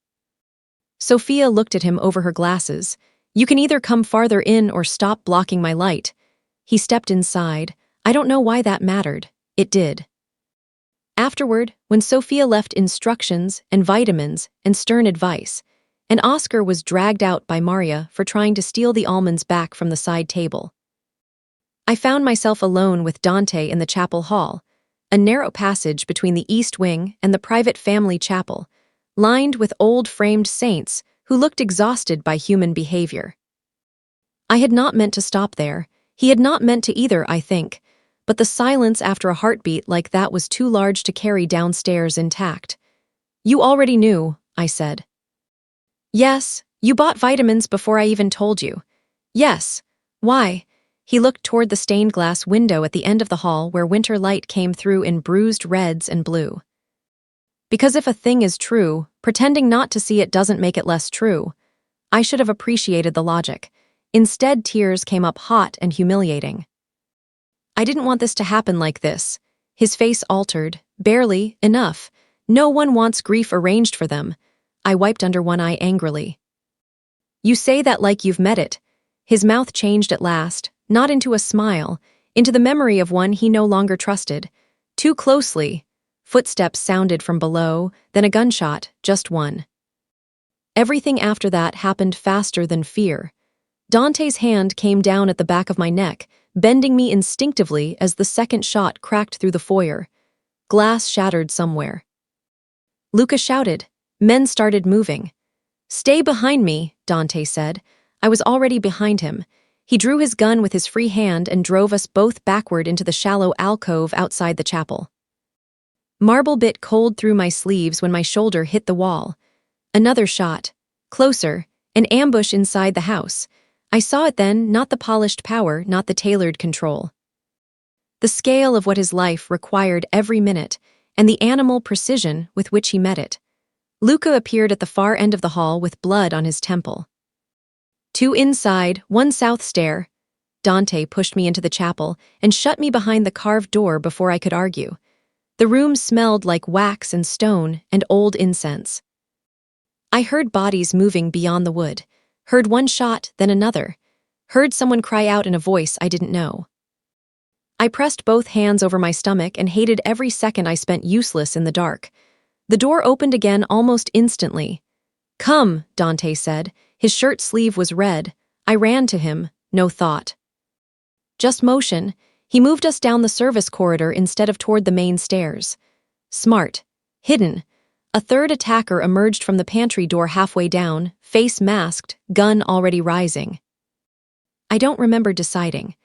Sophia looked at him over her glasses. "You can either come farther in or stop blocking my light." He stepped inside. I don't know why that mattered. It did. Afterward, when Sophia left instructions and vitamins and stern advice, and Oscar was dragged out by Maria for trying to steal the almonds back from the side table, I found myself alone with Dante in the chapel hall, a narrow passage between the east wing and the private family chapel, lined with old framed saints who looked exhausted by human behavior. I had not meant to stop there. He had not meant to either, I think, but the silence after a heartbeat like that was too large to carry downstairs intact. "You already knew," I said. "Yes, you bought vitamins before I even told you." "Yes. Why?" He looked toward the stained glass window at the end of the hall where winter light came through in bruised reds and blue. "Because if a thing is true, pretending not to see it doesn't make it less true." I should have appreciated the logic. Instead, tears came up hot and humiliating. "I didn't want this to happen like this." His face altered. "Barely, enough. No one wants grief arranged for them." I wiped under one eye angrily. "You say that like you've met it." His mouth changed at last, not into a smile, into the memory of one he no longer trusted. Too closely. Footsteps sounded from below, then a gunshot, just one. Everything after that happened faster than fear. Dante's hand came down at the back of my neck, bending me instinctively as the second shot cracked through the foyer. Glass shattered somewhere. Luca shouted. Men started moving. "Stay behind me," Dante said. I was already behind him. He drew his gun with his free hand and drove us both backward into the shallow alcove outside the chapel. Marble bit cold through my sleeves when my shoulder hit the wall. Another shot. Closer. An ambush inside the house. I saw it then, not the polished power, not the tailored control. The scale of what his life required every minute, and the animal precision with which he met it. Luca appeared at the far end of the hall with blood on his temple. "Two inside, one south stair." Dante pushed me into the chapel and shut me behind the carved door before I could argue. The room smelled like wax and stone and old incense. I heard bodies moving beyond the wood, heard one shot, then another, heard someone cry out in a voice I didn't know. I pressed both hands over my stomach and hated every second I spent useless in the dark. The door opened again almost instantly. "Come," Dante said. His shirt sleeve was red. I ran to him, no thought. Just motion. He moved us down the service corridor instead of toward the main stairs. Smart. Hidden. A third attacker emerged from the pantry door halfway down, face masked, gun already rising. I don't remember deciding.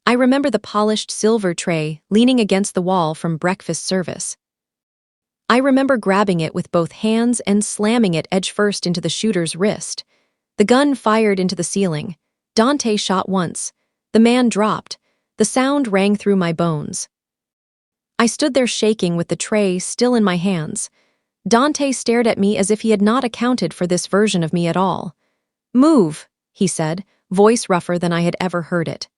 I remember the polished silver tray leaning against the wall from breakfast service. I remember grabbing it with both hands and slamming it edge first into the shooter's wrist. The gun fired into the ceiling. Dante shot once. The man dropped. The sound rang through my bones. I stood there shaking with the tray still in my hands. Dante stared at me as if he had not accounted for this version of me at all. "Move," he said, voice rougher than I had ever heard it.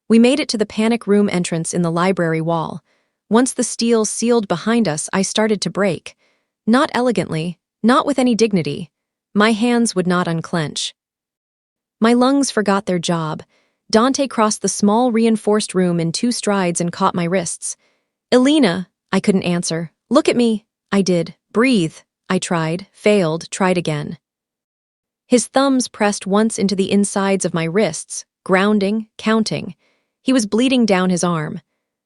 We made it to the panic room entrance in the library wall. Once the steel sealed behind us, I started to break. Not elegantly, not with any dignity. My hands would not unclench. My lungs forgot their job. Dante crossed the small reinforced room in 2 strides and caught my wrists. "Elena," I couldn't answer. "Look at me." I did. "Breathe." I tried, failed, tried again. His thumbs pressed once into the insides of my wrists, grounding, counting. He was bleeding down his arm.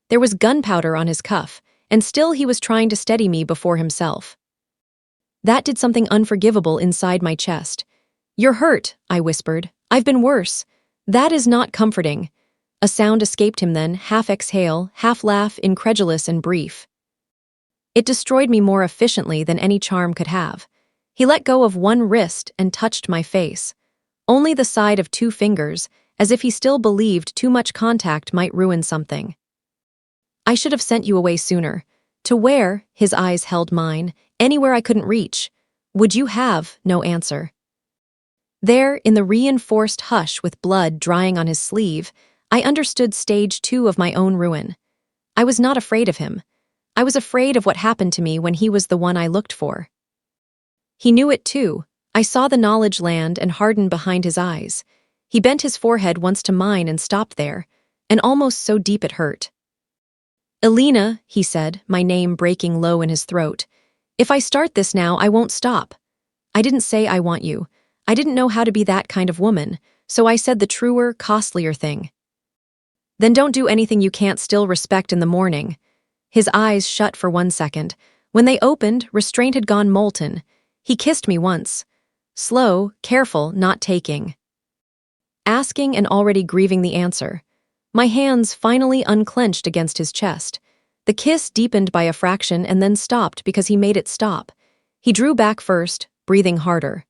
There was gunpowder on his cuff, and still he was trying to steady me before himself. That did something unforgivable inside my chest. "You're hurt," I whispered. "I've been worse." "That is not comforting." A sound escaped him then, half exhale, half laugh, incredulous and brief. It destroyed me more efficiently than any charm could have. He let go of one wrist and touched my face. Only the side of 2 fingers, as if he still believed too much contact might ruin something. "I should have sent you away sooner." "To where?" His eyes held mine. "Anywhere I couldn't reach." "Would you have?" No answer. There, in the reinforced hush with blood drying on his sleeve, I understood stage 2 of my own ruin. I was not afraid of him. I was afraid of what happened to me when he was the one I looked for. He knew it too. I saw the knowledge land and harden behind his eyes. He bent his forehead once to mine and stopped there, and almost so deep it hurt. "Elena," he said, my name breaking low in his throat. "If I start this now, I won't stop." I didn't say I want you. I didn't know how to be that kind of woman, so I said the truer, costlier thing. "Then don't do anything you can't still respect in the morning." His eyes shut for 1 second. When they opened, restraint had gone molten. He kissed me once. Slow, careful, not taking. Asking and already grieving the answer. My hands finally unclenched against his chest. The kiss deepened by a fraction and then stopped because he made it stop. He drew back first, breathing harder.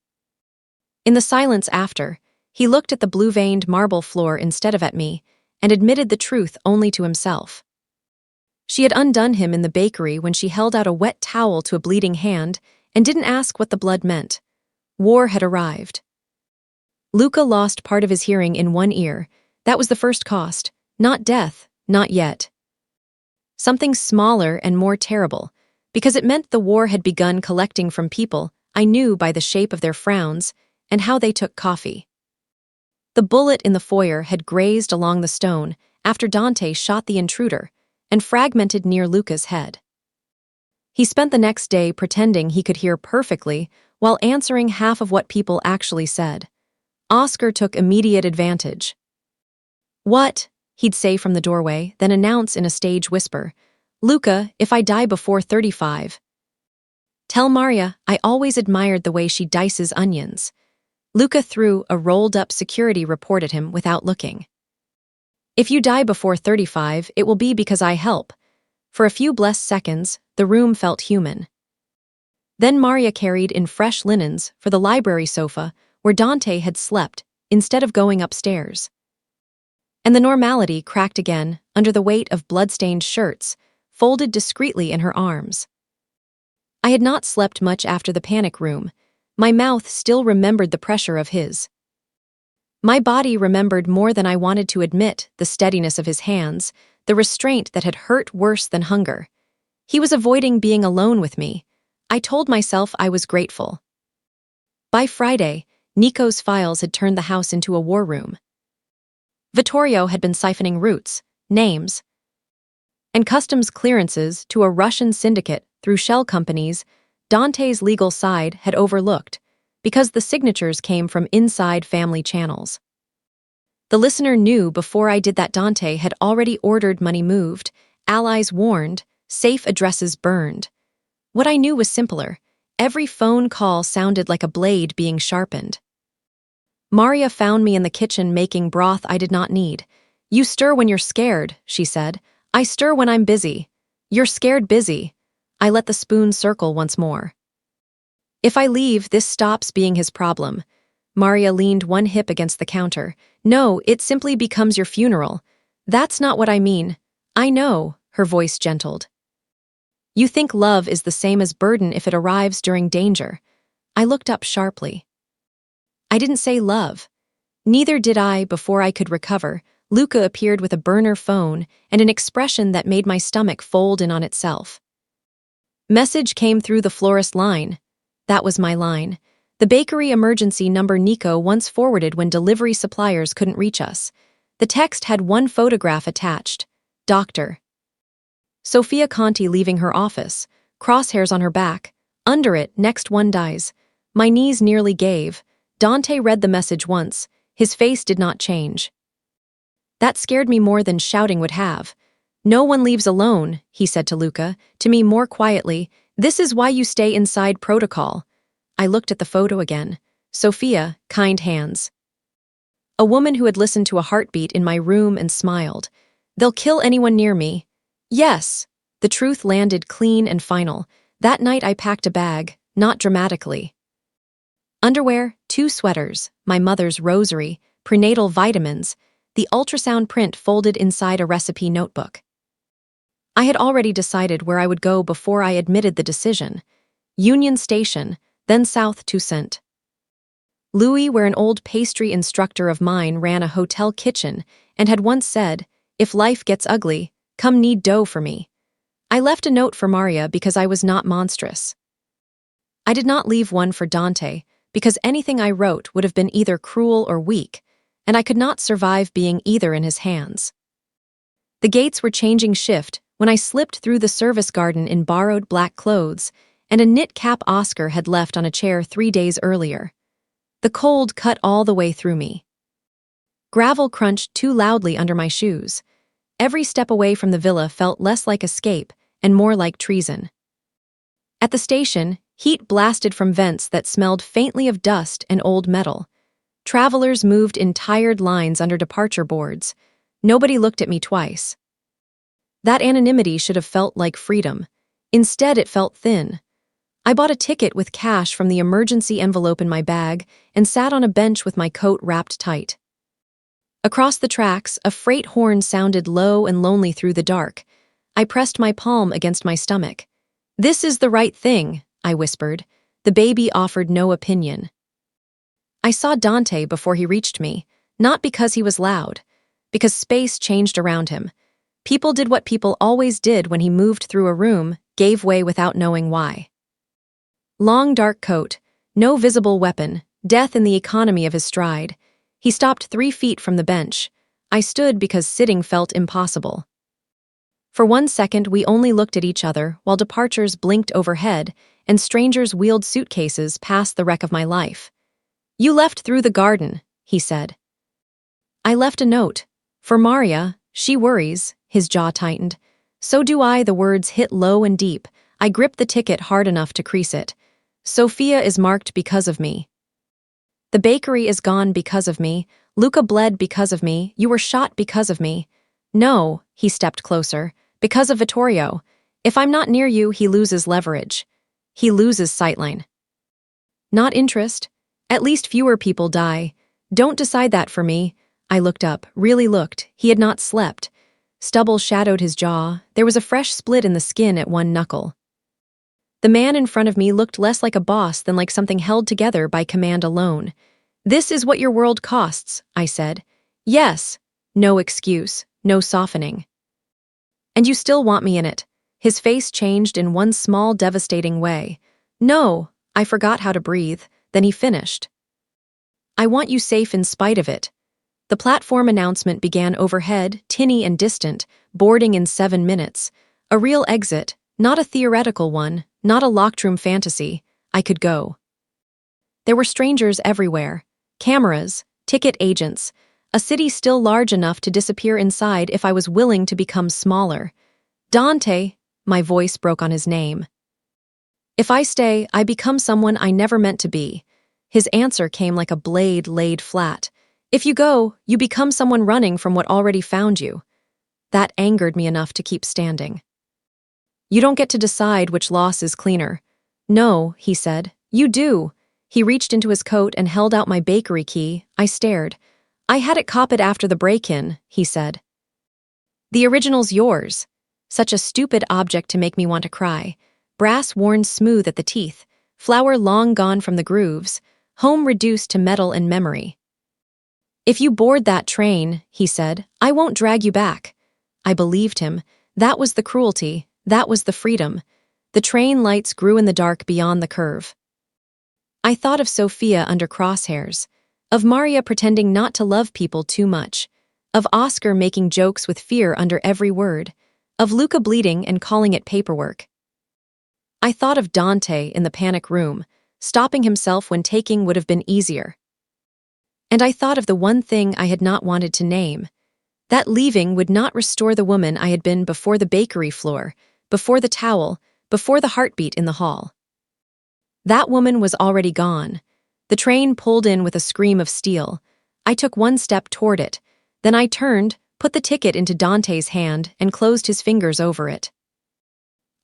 In the silence after, he looked at the blue-veined marble floor instead of at me, and admitted the truth only to himself. She had undone him in the bakery when she held out a wet towel to a bleeding hand and didn't ask what the blood meant. War had arrived. Luca lost part of his hearing in one ear. That was the first cost. Not death, not yet. Something smaller and more terrible, because it meant the war had begun collecting from people I knew by the shape of their frowns and how they took coffee. The bullet in the foyer had grazed along the stone after Dante shot the intruder and fragmented near Luca's head. He spent the next day pretending he could hear perfectly while answering half of what people actually said. Oscar took immediate advantage. "What?" he'd say from the doorway, then announce in a stage whisper. "Luca, if I die before 35. Tell Maria I always admired the way she dices onions." Luca threw a rolled-up security report at him without looking. "If you die before 35, it will be because I help." For a few blessed seconds, the room felt human. Then Maria carried in fresh linens for the library sofa where Dante had slept instead of going upstairs. And the normality cracked again under the weight of blood-stained shirts, folded discreetly in her arms. I had not slept much after the panic room. My mouth still remembered the pressure of his. My body remembered more than I wanted to admit the steadiness of his hands, the restraint that had hurt worse than hunger. He was avoiding being alone with me. I told myself I was grateful. By Friday, Nico's files had turned the house into a war room. Vittorio had been siphoning routes, names, and customs clearances to a Russian syndicate through shell companies Dante's legal side had overlooked, because the signatures came from inside family channels. The listener knew before I did that Dante had already ordered money moved, allies warned, safe addresses burned. What I knew was simpler. Every phone call sounded like a blade being sharpened. Maria found me in the kitchen making broth I did not need. "You stir when you're scared," she said. "I stir when I'm busy." "You're scared busy." I let the spoon circle once more. "If I leave, this stops being his problem." Maria leaned one hip against the counter. "No, it simply becomes your funeral." "That's not what I mean." "I know," her voice gentled. "You think love is the same as burden if it arrives during danger." I looked up sharply. "I didn't say love." Neither did I before I could recover. Luca appeared with a burner phone and an expression that made my stomach fold in on itself. "Message came through the florist line." That was my line. The bakery emergency number Nico once forwarded when delivery suppliers couldn't reach us. The text had one photograph attached. Doctor. Sofia Conti leaving her office, crosshairs on her back, Under it, next one dies. My knees nearly gave. Dante read the message once. His face did not change. That scared me more than shouting would have. No one leaves alone, he said to Luca, to me more quietly. This is why you stay inside protocol. I looked at the photo again. Sophia, kind hands. A woman who had listened to a heartbeat in my room and smiled. They'll kill anyone near me. Yes. The truth landed clean and final. That night I packed a bag, not dramatically. Underwear, 2 sweaters, my mother's rosary, prenatal vitamins, the ultrasound print folded inside a recipe notebook. I had already decided where I would go before I admitted the decision. Union Station, then South Toussaint. Louis, where an old pastry instructor of mine ran a hotel kitchen and had once said, if life gets ugly, come knead dough for me. I left a note for Maria because I was not monstrous. I did not leave one for Dante because anything I wrote would have been either cruel or weak, and I could not survive being either in his hands. The gates were changing shift when I slipped through the service garden in borrowed black clothes, and a knit cap Oscar had left on a chair 3 days earlier. The cold cut all the way through me. Gravel crunched too loudly under my shoes. Every step away from the villa felt less like escape and more like treason. At the station, heat blasted from vents that smelled faintly of dust and old metal. Travelers moved in tired lines under departure boards. Nobody looked at me twice. That anonymity should have felt like freedom. Instead, it felt thin. I bought a ticket with cash from the emergency envelope in my bag and sat on a bench with my coat wrapped tight. Across the tracks, a freight horn sounded low and lonely through the dark. I pressed my palm against my stomach. This is the right thing, I whispered. The baby offered no opinion. I saw Dante before he reached me, not because he was loud, because space changed around him. People did what people always did when he moved through a room, gave way without knowing why. Long dark coat, no visible weapon, death in the economy of his stride. He stopped 3 feet from the bench. I stood because sitting felt impossible. For 1 second we only looked at each other while departures blinked overhead and strangers wheeled suitcases past the wreck of my life. You left through the garden, he said. I left a note. For Maria, she worries, his jaw tightened. So do I, the words hit low and deep. I gripped the ticket hard enough to crease it. Sophia is marked because of me. The bakery is gone because of me. Luca bled because of me. You were shot because of me. No, he stepped closer. Because of Vittorio. If I'm not near you, he loses leverage. He loses sightline. Not interest. At least fewer people die. Don't decide that for me. I looked up, really looked. He had not slept. Stubble shadowed his jaw. There was a fresh split in the skin at one knuckle. The man in front of me looked less like a boss than like something held together by command alone. This is what your world costs, I said. Yes. No excuse, no softening. And you still want me in it. His face changed in one small, devastating way. No, I forgot how to breathe. Then he finished. I want you safe in spite of it. The platform announcement began overhead, tinny and distant, boarding in 7 minutes. A real exit, not a theoretical one, not a locked room fantasy. I could go. There were strangers everywhere. Cameras, ticket agents, a city still large enough to disappear inside if I was willing to become smaller. Dante, my voice broke on his name. If I stay, I become someone I never meant to be. His answer came like a blade laid flat. If you go, you become someone running from what already found you. That angered me enough to keep standing. You don't get to decide which loss is cleaner. No, he said. You do. He reached into his coat and held out my bakery key. I stared. I had it copied after the break-in, he said. The original's yours. Such a stupid object to make me want to cry. Brass worn smooth at the teeth, flour long gone from the grooves, home reduced to metal and memory. If you board that train, he said, I won't drag you back. I believed him. That was the cruelty. That was the freedom. The train lights grew in the dark beyond the curve. I thought of Sophia under crosshairs, of Maria pretending not to love people too much, of Oscar making jokes with fear under every word, of Luca bleeding and calling it paperwork. I thought of Dante in the panic room. Stopping himself when taking would have been easier. And I thought of the one thing I had not wanted to name. That leaving would not restore the woman I had been before the bakery floor, before the towel, before the heartbeat in the hall. That woman was already gone. The train pulled in with a scream of steel. I took one step toward it. Then I turned, put the ticket into Dante's hand, and closed his fingers over it.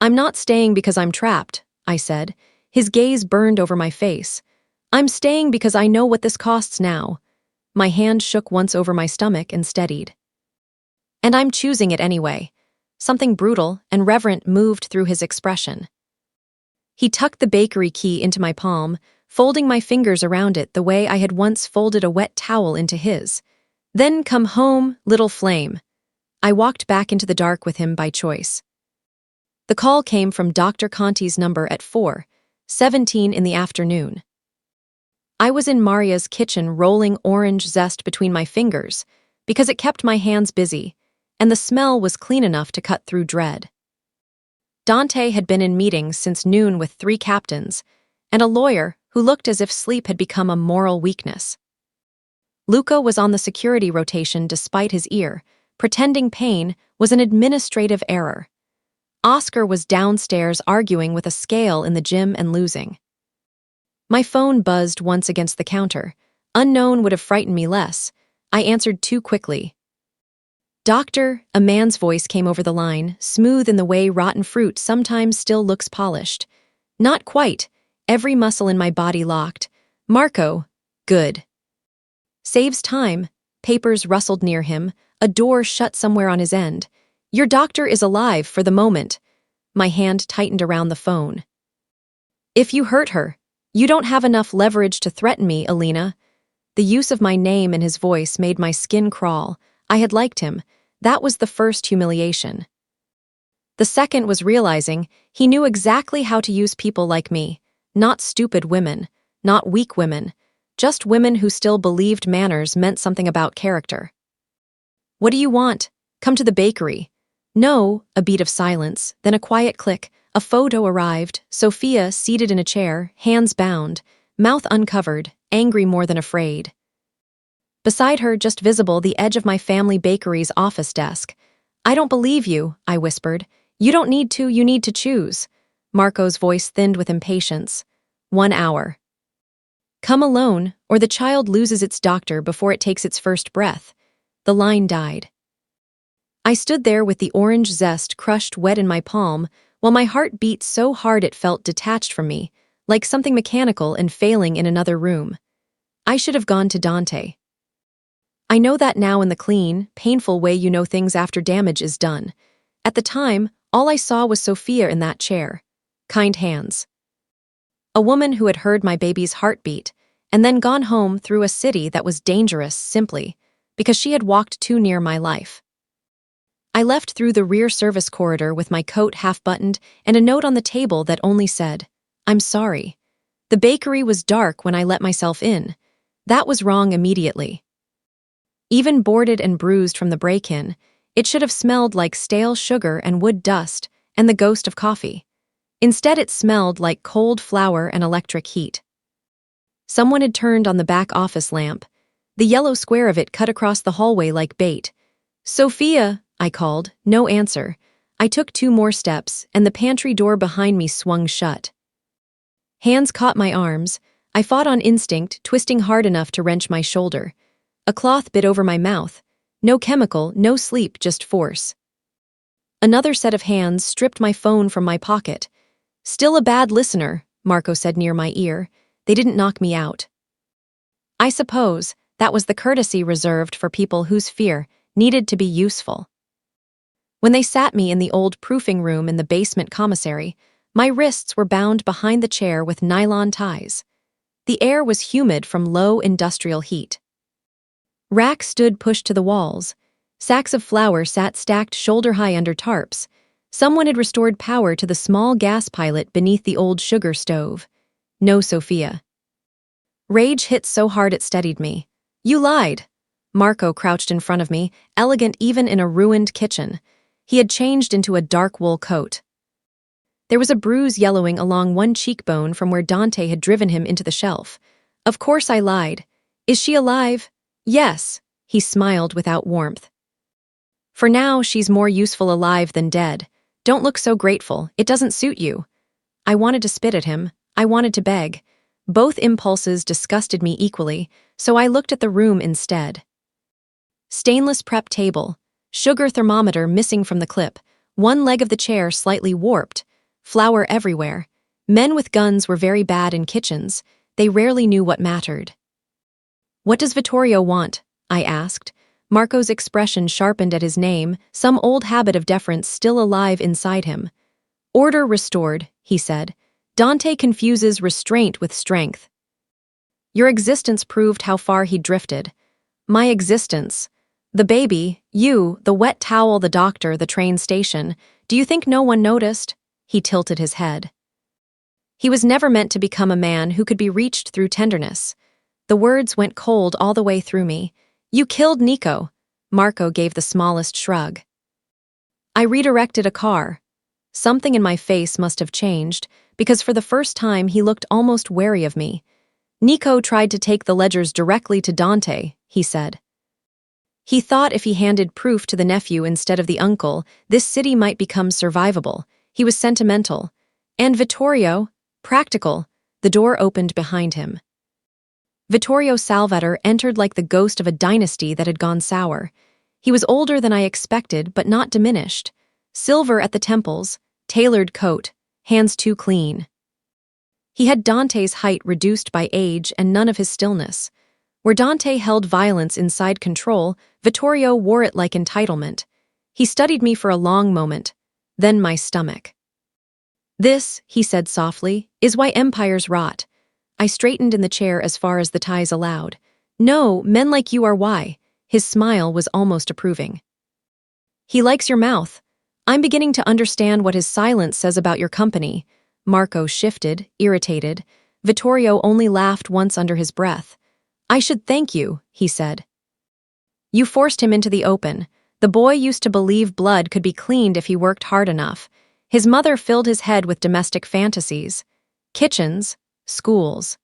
"I'm not staying because I'm trapped," I said. His gaze burned over my face. "I'm staying because I know what this costs now." My hand shook once over my stomach and steadied. "And I'm choosing it anyway." Something brutal and reverent moved through his expression. He tucked the bakery key into my palm, folding my fingers around it the way I had once folded a wet towel into his. "Then come home, little flame." I walked back into the dark with him by choice. The call came from Dr. Conti's number at 4:17 in the afternoon. I was in Maria's kitchen rolling orange zest between my fingers because it kept my hands busy, and the smell was clean enough to cut through dread. Dante had been in meetings since noon with 3 captains, and a lawyer who looked as if sleep had become a moral weakness. Luca was on the security rotation despite his ear, pretending pain was an administrative error. Oscar was downstairs arguing with a scale in the gym and losing. My phone buzzed once against the counter. Unknown would have frightened me less. I answered too quickly. "Doctor," a man's voice came over the line, smooth in the way rotten fruit sometimes still looks polished. "Not quite." Every muscle in my body locked. "Marco." "Good." "Saves time." Papers rustled near him, a door shut somewhere on his end. "Your doctor is alive for the moment." My hand tightened around the phone. "If you hurt her, you don't have enough leverage to threaten me, Alina." The use of my name and his voice made my skin crawl. I had liked him. That was the first humiliation. The second was realizing he knew exactly how to use people like me. Not stupid women, not weak women, just women who still believed manners meant something about character. "What do you want? Come to the bakery." "No." A beat of silence, then a quiet click. A photo arrived, Sophia seated in a chair, hands bound, mouth uncovered, angry more than afraid. Beside her, just visible, the edge of my family bakery's office desk. "I don't believe you," I whispered. "You don't need to, you need to choose." Marco's voice thinned with impatience. 1 hour. "Come alone, or the child loses its doctor before it takes its first breath." The line died. I stood there with the orange zest crushed wet in my palm, while my heart beat so hard it felt detached from me, like something mechanical and failing in another room. I should have gone to Dante. I know that now in the clean, painful way you know things after damage is done. At the time, all I saw was Sophia in that chair. Kind hands. A woman who had heard my baby's heartbeat, and then gone home through a city that was dangerous simply because she had walked too near my life. I left through the rear service corridor with my coat half-buttoned and a note on the table that only said, "I'm sorry." The bakery was dark when I let myself in. That was wrong immediately. Even boarded and bruised from the break-in, it should have smelled like stale sugar and wood dust and the ghost of coffee. Instead, it smelled like cold flour and electric heat. Someone had turned on the back office lamp. The yellow square of it cut across the hallway like bait. "Sophia," I called. No answer. I took 2 more steps, and the pantry door behind me swung shut. Hands caught my arms. I fought on instinct, twisting hard enough to wrench my shoulder. A cloth bit over my mouth. No chemical, no sleep, just force. Another set of hands stripped my phone from my pocket. "Still a bad listener," Marco said near my ear. "They didn't knock me out." I suppose that was the courtesy reserved for people whose fear needed to be useful. When they sat me in the old proofing room in the basement commissary, my wrists were bound behind the chair with nylon ties. The air was humid from low industrial heat. Racks stood pushed to the walls. Sacks of flour sat stacked shoulder-high under tarps. Someone had restored power to the small gas pilot beneath the old sugar stove. No Sophia. Rage hit so hard it steadied me. "You lied." Marco crouched in front of me, elegant even in a ruined kitchen. He had changed into a dark wool coat. There was a bruise yellowing along one cheekbone from where Dante had driven him into the shelf. Of course I lied. Is she alive? Yes. He smiled without warmth. For now, she's more useful alive than dead. Don't look so grateful, it doesn't suit you. I wanted to spit at him. I wanted to beg. Both impulses disgusted me equally, so I looked at the room instead. Stainless prep table, sugar thermometer missing from the clip, one leg of the chair slightly warped, flour everywhere. Men with guns were very bad in kitchens. They rarely knew what mattered. What does Vittorio want? I asked. Marco's expression sharpened at his name, some old habit of deference still alive inside him. Order restored, he said. Dante confuses restraint with strength. Your existence proved how far he drifted. My existence. The baby, you, the wet towel, the doctor, the train station. Do you think no one noticed? He tilted his head. He was never meant to become a man who could be reached through tenderness. The words went cold all the way through me. You killed Nico. Marco gave the smallest shrug. I redirected a car. Something in my face must have changed, because for the first time he looked almost wary of me. Nico tried to take the ledgers directly to Dante, he said. He thought if he handed proof to the nephew instead of the uncle, this city might become survivable. He was sentimental. And Vittorio, practical. The door opened behind him. Vittorio Salvator entered like the ghost of a dynasty that had gone sour. He was older than I expected, but not diminished. Silver at the temples, tailored coat, hands too clean. He had Dante's height reduced by age and none of his stillness. Where Dante held violence inside control, Vittorio wore it like entitlement. He studied me for a long moment, then my stomach. This, he said softly, is why empires rot. I straightened in the chair as far as the ties allowed. No, men like you are why. His smile was almost approving. He likes your mouth. I'm beginning to understand what his silence says about your company. Marco shifted, irritated. Vittorio only laughed once under his breath. I should thank you, he said. You forced him into the open. The boy used to believe blood could be cleaned if he worked hard enough. His mother filled his head with domestic fantasies. Kitchens, schools.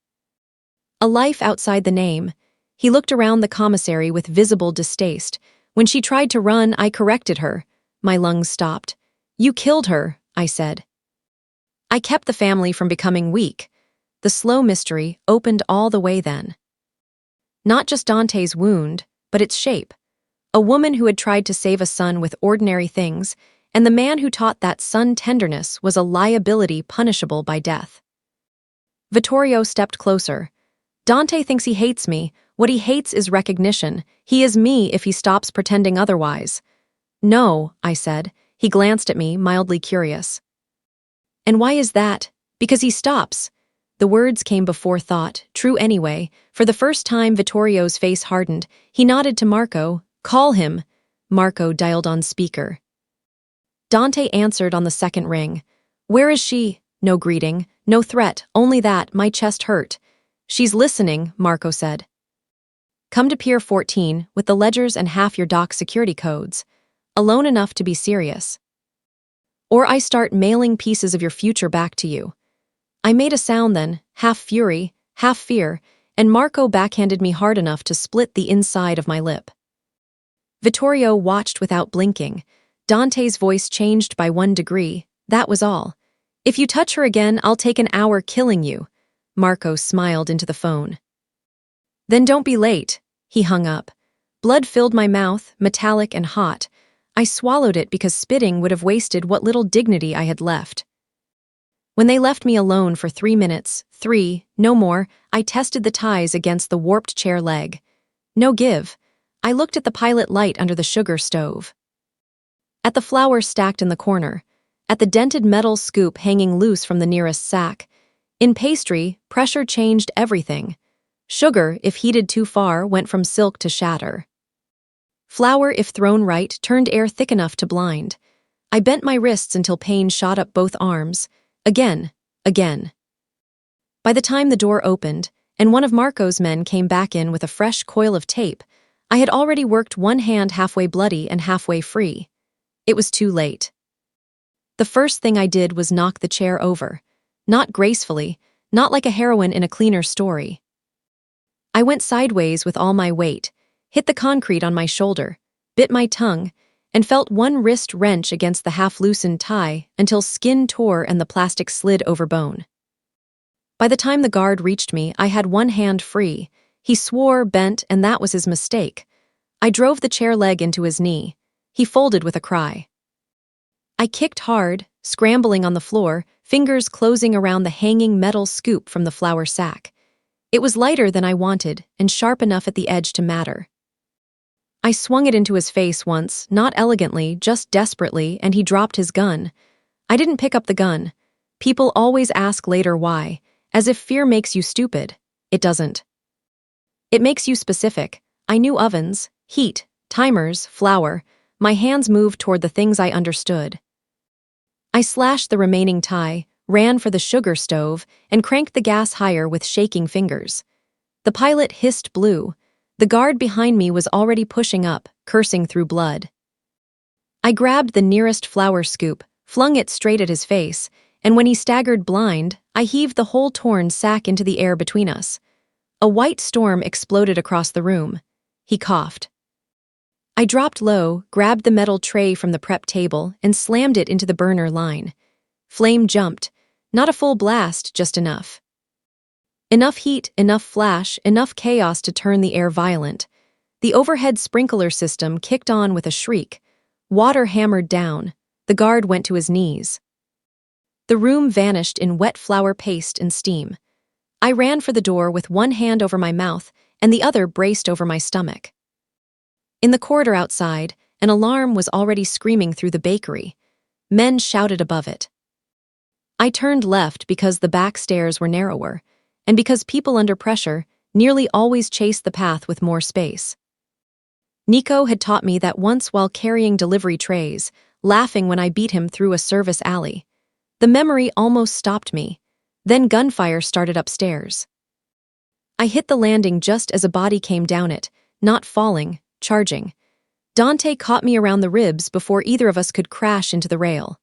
A life outside the name. He looked around the commissary with visible distaste. When she tried to run, I corrected her. My lungs stopped. You killed her, I said. I kept the family from becoming weak. The slow mystery opened all the way then. Not just Dante's wound, but its shape. A woman who had tried to save a son with ordinary things, and the man who taught that son tenderness was a liability punishable by death. Vittorio stepped closer. Dante thinks he hates me. What he hates is recognition. He is me if he stops pretending otherwise. No, I said. He glanced at me, mildly curious. And why is that? Because he stops. The words came before thought, true anyway. For the first time, Vittorio's face hardened. He nodded to Marco. Call him. Marco dialed on speaker. Dante answered on the second ring. Where is she? No greeting, no threat, only that my chest hurt. She's listening, Marco said. Come to Pier 14 with the ledgers and half your dock security codes. Alone enough to be serious. Or I start mailing pieces of your future back to you. I made a sound then, half fury, half fear, and Marco backhanded me hard enough to split the inside of my lip. Vittorio watched without blinking. Dante's voice changed by 1 degree, that was all. If you touch her again, I'll take an hour killing you. Marco smiled into the phone. Then don't be late. He hung up. Blood filled my mouth, metallic and hot. I swallowed it because spitting would have wasted what little dignity I had left. When they left me alone for 3 minutes, 3, no more, I tested the ties against the warped chair leg. No give. I looked at the pilot light under the sugar stove. At the flour stacked in the corner. At the dented metal scoop hanging loose from the nearest sack. In pastry, pressure changed everything. Sugar, if heated too far, went from silk to shatter. Flour, if thrown right, turned air thick enough to blind. I bent my wrists until pain shot up both arms. Again. By the time the door opened, and one of Marco's men came back in with a fresh coil of tape, I had already worked one hand halfway bloody and halfway free. It was too late. The first thing I did was knock the chair over. Not gracefully, not like a heroine in a cleaner story. I went sideways with all my weight, hit the concrete on my shoulder, bit my tongue, and felt one wrist wrench against the half-loosened tie until skin tore and the plastic slid over bone. By the time the guard reached me, I had one hand free. He swore, bent, and that was his mistake. I drove the chair leg into his knee. He folded with a cry. I kicked hard, scrambling on the floor, fingers closing around the hanging metal scoop from the flour sack. It was lighter than I wanted and sharp enough at the edge to matter. I swung it into his face once, not elegantly, just desperately, and he dropped his gun. I didn't pick up the gun. People always ask later why, as if fear makes you stupid. It doesn't. It makes you specific. I knew ovens, heat, timers, flour. My hands moved toward the things I understood. I slashed the remaining tie, ran for the sugar stove, and cranked the gas higher with shaking fingers. The pilot hissed blue. The guard behind me was already pushing up, cursing through blood. I grabbed the nearest flour scoop, flung it straight at his face, and when he staggered blind, I heaved the whole torn sack into the air between us. A white storm exploded across the room. He coughed. I dropped low, grabbed the metal tray from the prep table, and slammed it into the burner line. Flame jumped. Not a full blast, just enough. Enough heat, enough flash, enough chaos to turn the air violent. The overhead sprinkler system kicked on with a shriek. Water hammered down. The guard went to his knees. The room vanished in wet flour paste and steam. I ran for the door with one hand over my mouth and the other braced over my stomach. In the corridor outside, an alarm was already screaming through the bakery. Men shouted above it. I turned left because the back stairs were narrower, and because people under pressure nearly always chase the path with more space. Nico had taught me that once while carrying delivery trays, laughing when I beat him through a service alley. The memory almost stopped me. Then gunfire started upstairs. I hit the landing just as a body came down it, not falling, charging. Dante caught me around the ribs before either of us could crash into the rail.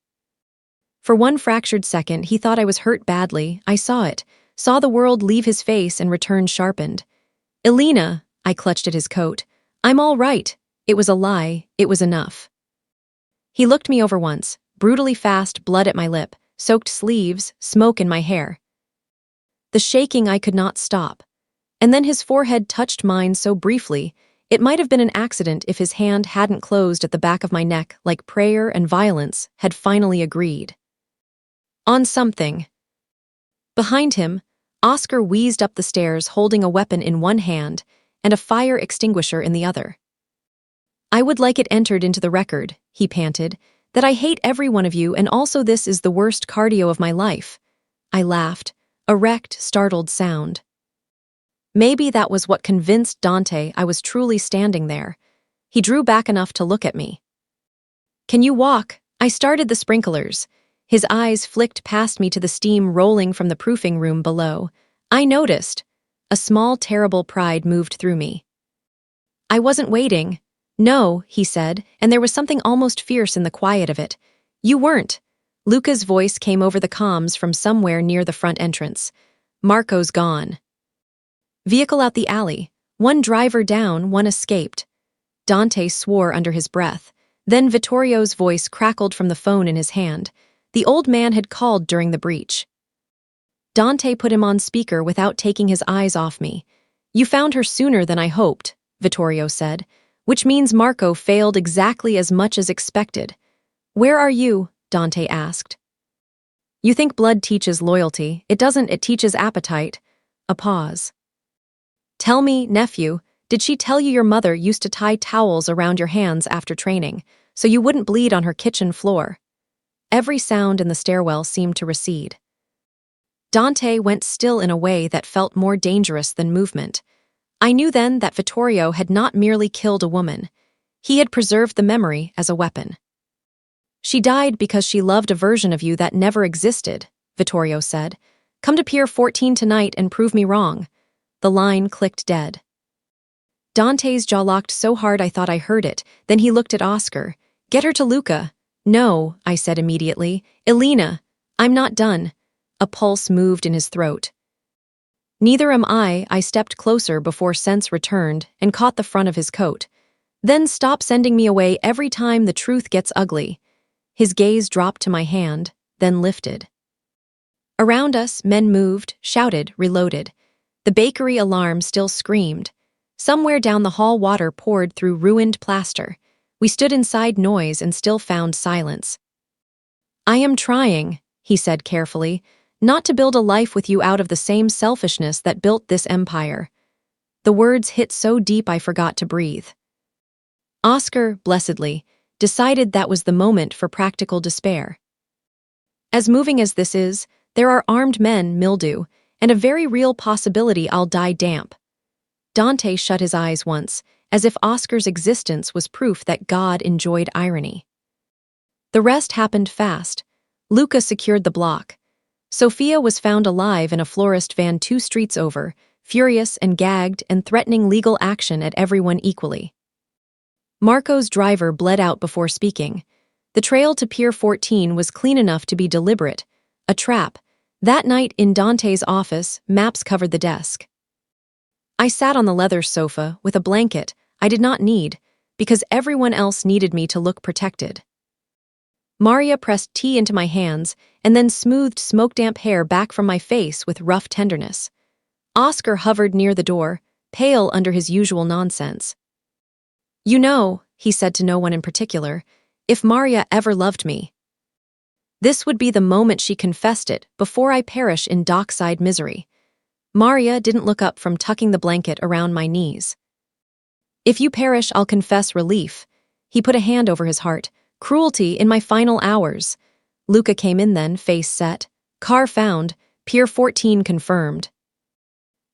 For one fractured second, he thought I was hurt badly. I saw it. Saw the world leave his face and return sharpened. Elena, I clutched at his coat. I'm all right. It was a lie. It was enough. He looked me over once, brutally fast, blood at my lip, soaked sleeves, smoke in my hair. The shaking I could not stop. And then his forehead touched mine so briefly, it might have been an accident if his hand hadn't closed at the back of my neck like prayer and violence had finally agreed. On something. Behind him, Oscar wheezed up the stairs holding a weapon in one hand and a fire extinguisher in the other. I would like it entered into the record, he panted, that I hate every one of you and also this is the worst cardio of my life. I laughed, a wrecked, startled sound. Maybe that was what convinced Dante I was truly standing there. He drew back enough to look at me. Can you walk? I started the sprinklers. His eyes flicked past me to the steam rolling from the proofing room below. I noticed. A small, terrible pride moved through me. I wasn't waiting. No, he said, and there was something almost fierce in the quiet of it. You weren't. Luca's voice came over the comms from somewhere near the front entrance. Marco's gone. Vehicle out the alley. One driver down, one escaped. Dante swore under his breath. Then Vittorio's voice crackled from the phone in his hand. The old man had called during the breach. Dante put him on speaker without taking his eyes off me. You found her sooner than I hoped, Vittorio said, which means Marco failed exactly as much as expected. Where are you? Dante asked. You think blood teaches loyalty. It doesn't, it teaches appetite. A pause. Tell me, nephew, did she tell you your mother used to tie towels around your hands after training, so you wouldn't bleed on her kitchen floor? Every sound in the stairwell seemed to recede. Dante went still in a way that felt more dangerous than movement. I knew then that Vittorio had not merely killed a woman. He had preserved the memory as a weapon. She died because she loved a version of you that never existed, Vittorio said. Come to Pier 14 tonight and prove me wrong. The line clicked dead. Dante's jaw locked so hard I thought I heard it. Then he looked at Oscar. Get her to Luca. No, I said immediately. Elena, I'm not done. A pulse moved in his throat. Neither am I stepped closer before sense returned and caught the front of his coat. Then stop sending me away every time the truth gets ugly. His gaze dropped to my hand, then lifted. Around us, men moved, shouted, reloaded. The bakery alarm still screamed. Somewhere down the hall water poured through ruined plaster. We stood inside noise and still found silence. I am trying, he said carefully, not to build a life with you out of the same selfishness that built this empire. The words hit so deep I forgot to breathe. Oscar, blessedly, decided that was the moment for practical despair. As moving as this is, there are armed men, mildew, and a very real possibility I'll die damp. Dante shut his eyes once, as if Oscar's existence was proof that God enjoyed irony. The rest happened fast. Luca secured the block. Sophia was found alive in a florist van 2 streets over, furious and gagged and threatening legal action at everyone equally. Marco's driver bled out before speaking. The trail to Pier 14 was clean enough to be deliberate, a trap. That night in Dante's office, maps covered the desk. I sat on the leather sofa with a blanket I did not need because everyone else needed me to look protected. Maria pressed tea into my hands and then smoothed smoke-damp hair back from my face with rough tenderness. Oscar hovered near the door, pale under his usual nonsense. You know, he said to no one in particular, if Maria ever loved me. This would be the moment she confessed it before I perish in dockside misery. Maria didn't look up from tucking the blanket around my knees. If you perish, I'll confess relief. He put a hand over his heart. Cruelty in my final hours. Luca came in then, face set. Car found, Pier 14 confirmed.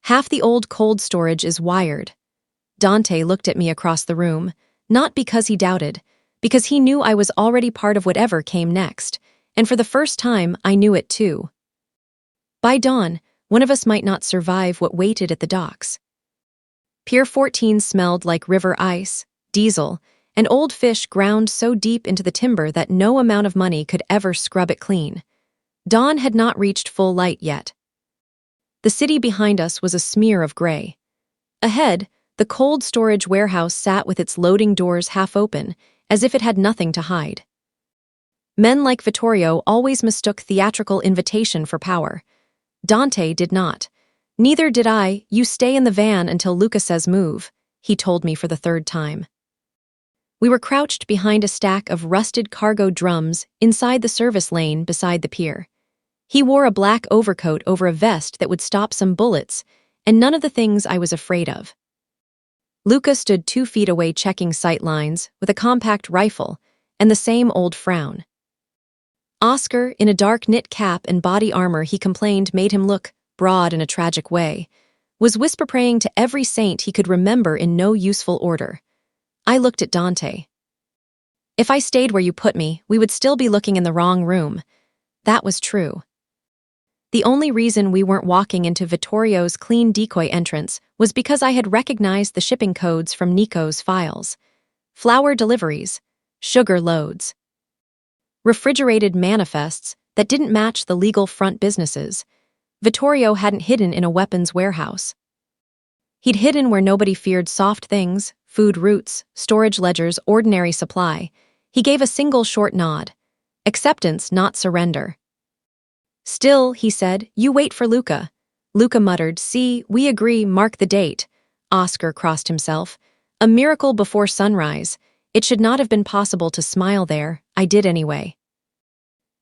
Half the old cold storage is wired. Dante looked at me across the room, not because he doubted, because he knew I was already part of whatever came next, and for the first time I knew it too. By dawn, one of us might not survive what waited at the docks. Pier 14 smelled like river ice, diesel, and old fish ground so deep into the timber that no amount of money could ever scrub it clean. Dawn had not reached full light yet. The city behind us was a smear of gray. Ahead, the cold storage warehouse sat with its loading doors half open, as if it had nothing to hide. Men like Vittorio always mistook theatrical invitation for power. Dante did not. Neither did I. You stay in the van until Luca says move, he told me for the 3rd time. We were crouched behind a stack of rusted cargo drums inside the service lane beside the pier. He wore a black overcoat over a vest that would stop some bullets, and none of the things I was afraid of. Luca stood 2 feet away checking sight lines with a compact rifle and the same old frown. Oscar, in a dark knit cap and body armor he complained made him look broad in a tragic way, was whisper-praying to every saint he could remember in no useful order. I looked at Dante. If I stayed where you put me, we would still be looking in the wrong room. That was true. The only reason we weren't walking into Vittorio's clean decoy entrance was because I had recognized the shipping codes from Nico's files. Flour deliveries, sugar loads. Refrigerated manifests that didn't match the legal front businesses. Vittorio hadn't hidden in a weapons warehouse. He'd hidden where nobody feared soft things, food routes, storage ledgers, ordinary supply. He gave a single short nod. Acceptance, not surrender. Still, he said, you wait for Luca. Luca muttered, see, we agree, mark the date. Oscar crossed himself. A miracle before sunrise. It should not have been possible to smile there. I did anyway.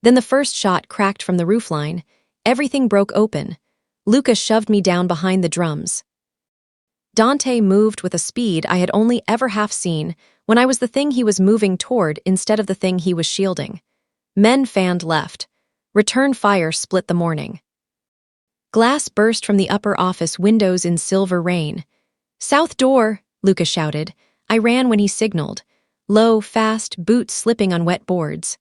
Then the first shot cracked from the roofline. Everything broke open. Luca shoved me down behind the drums. Dante moved with a speed I had only ever half seen when I was the thing he was moving toward instead of the thing he was shielding. Men fanned left. Return fire split the morning. Glass burst from the upper office windows in silver rain. South door, Luca shouted. I ran when he signaled. Low, fast, boots slipping on wet boards.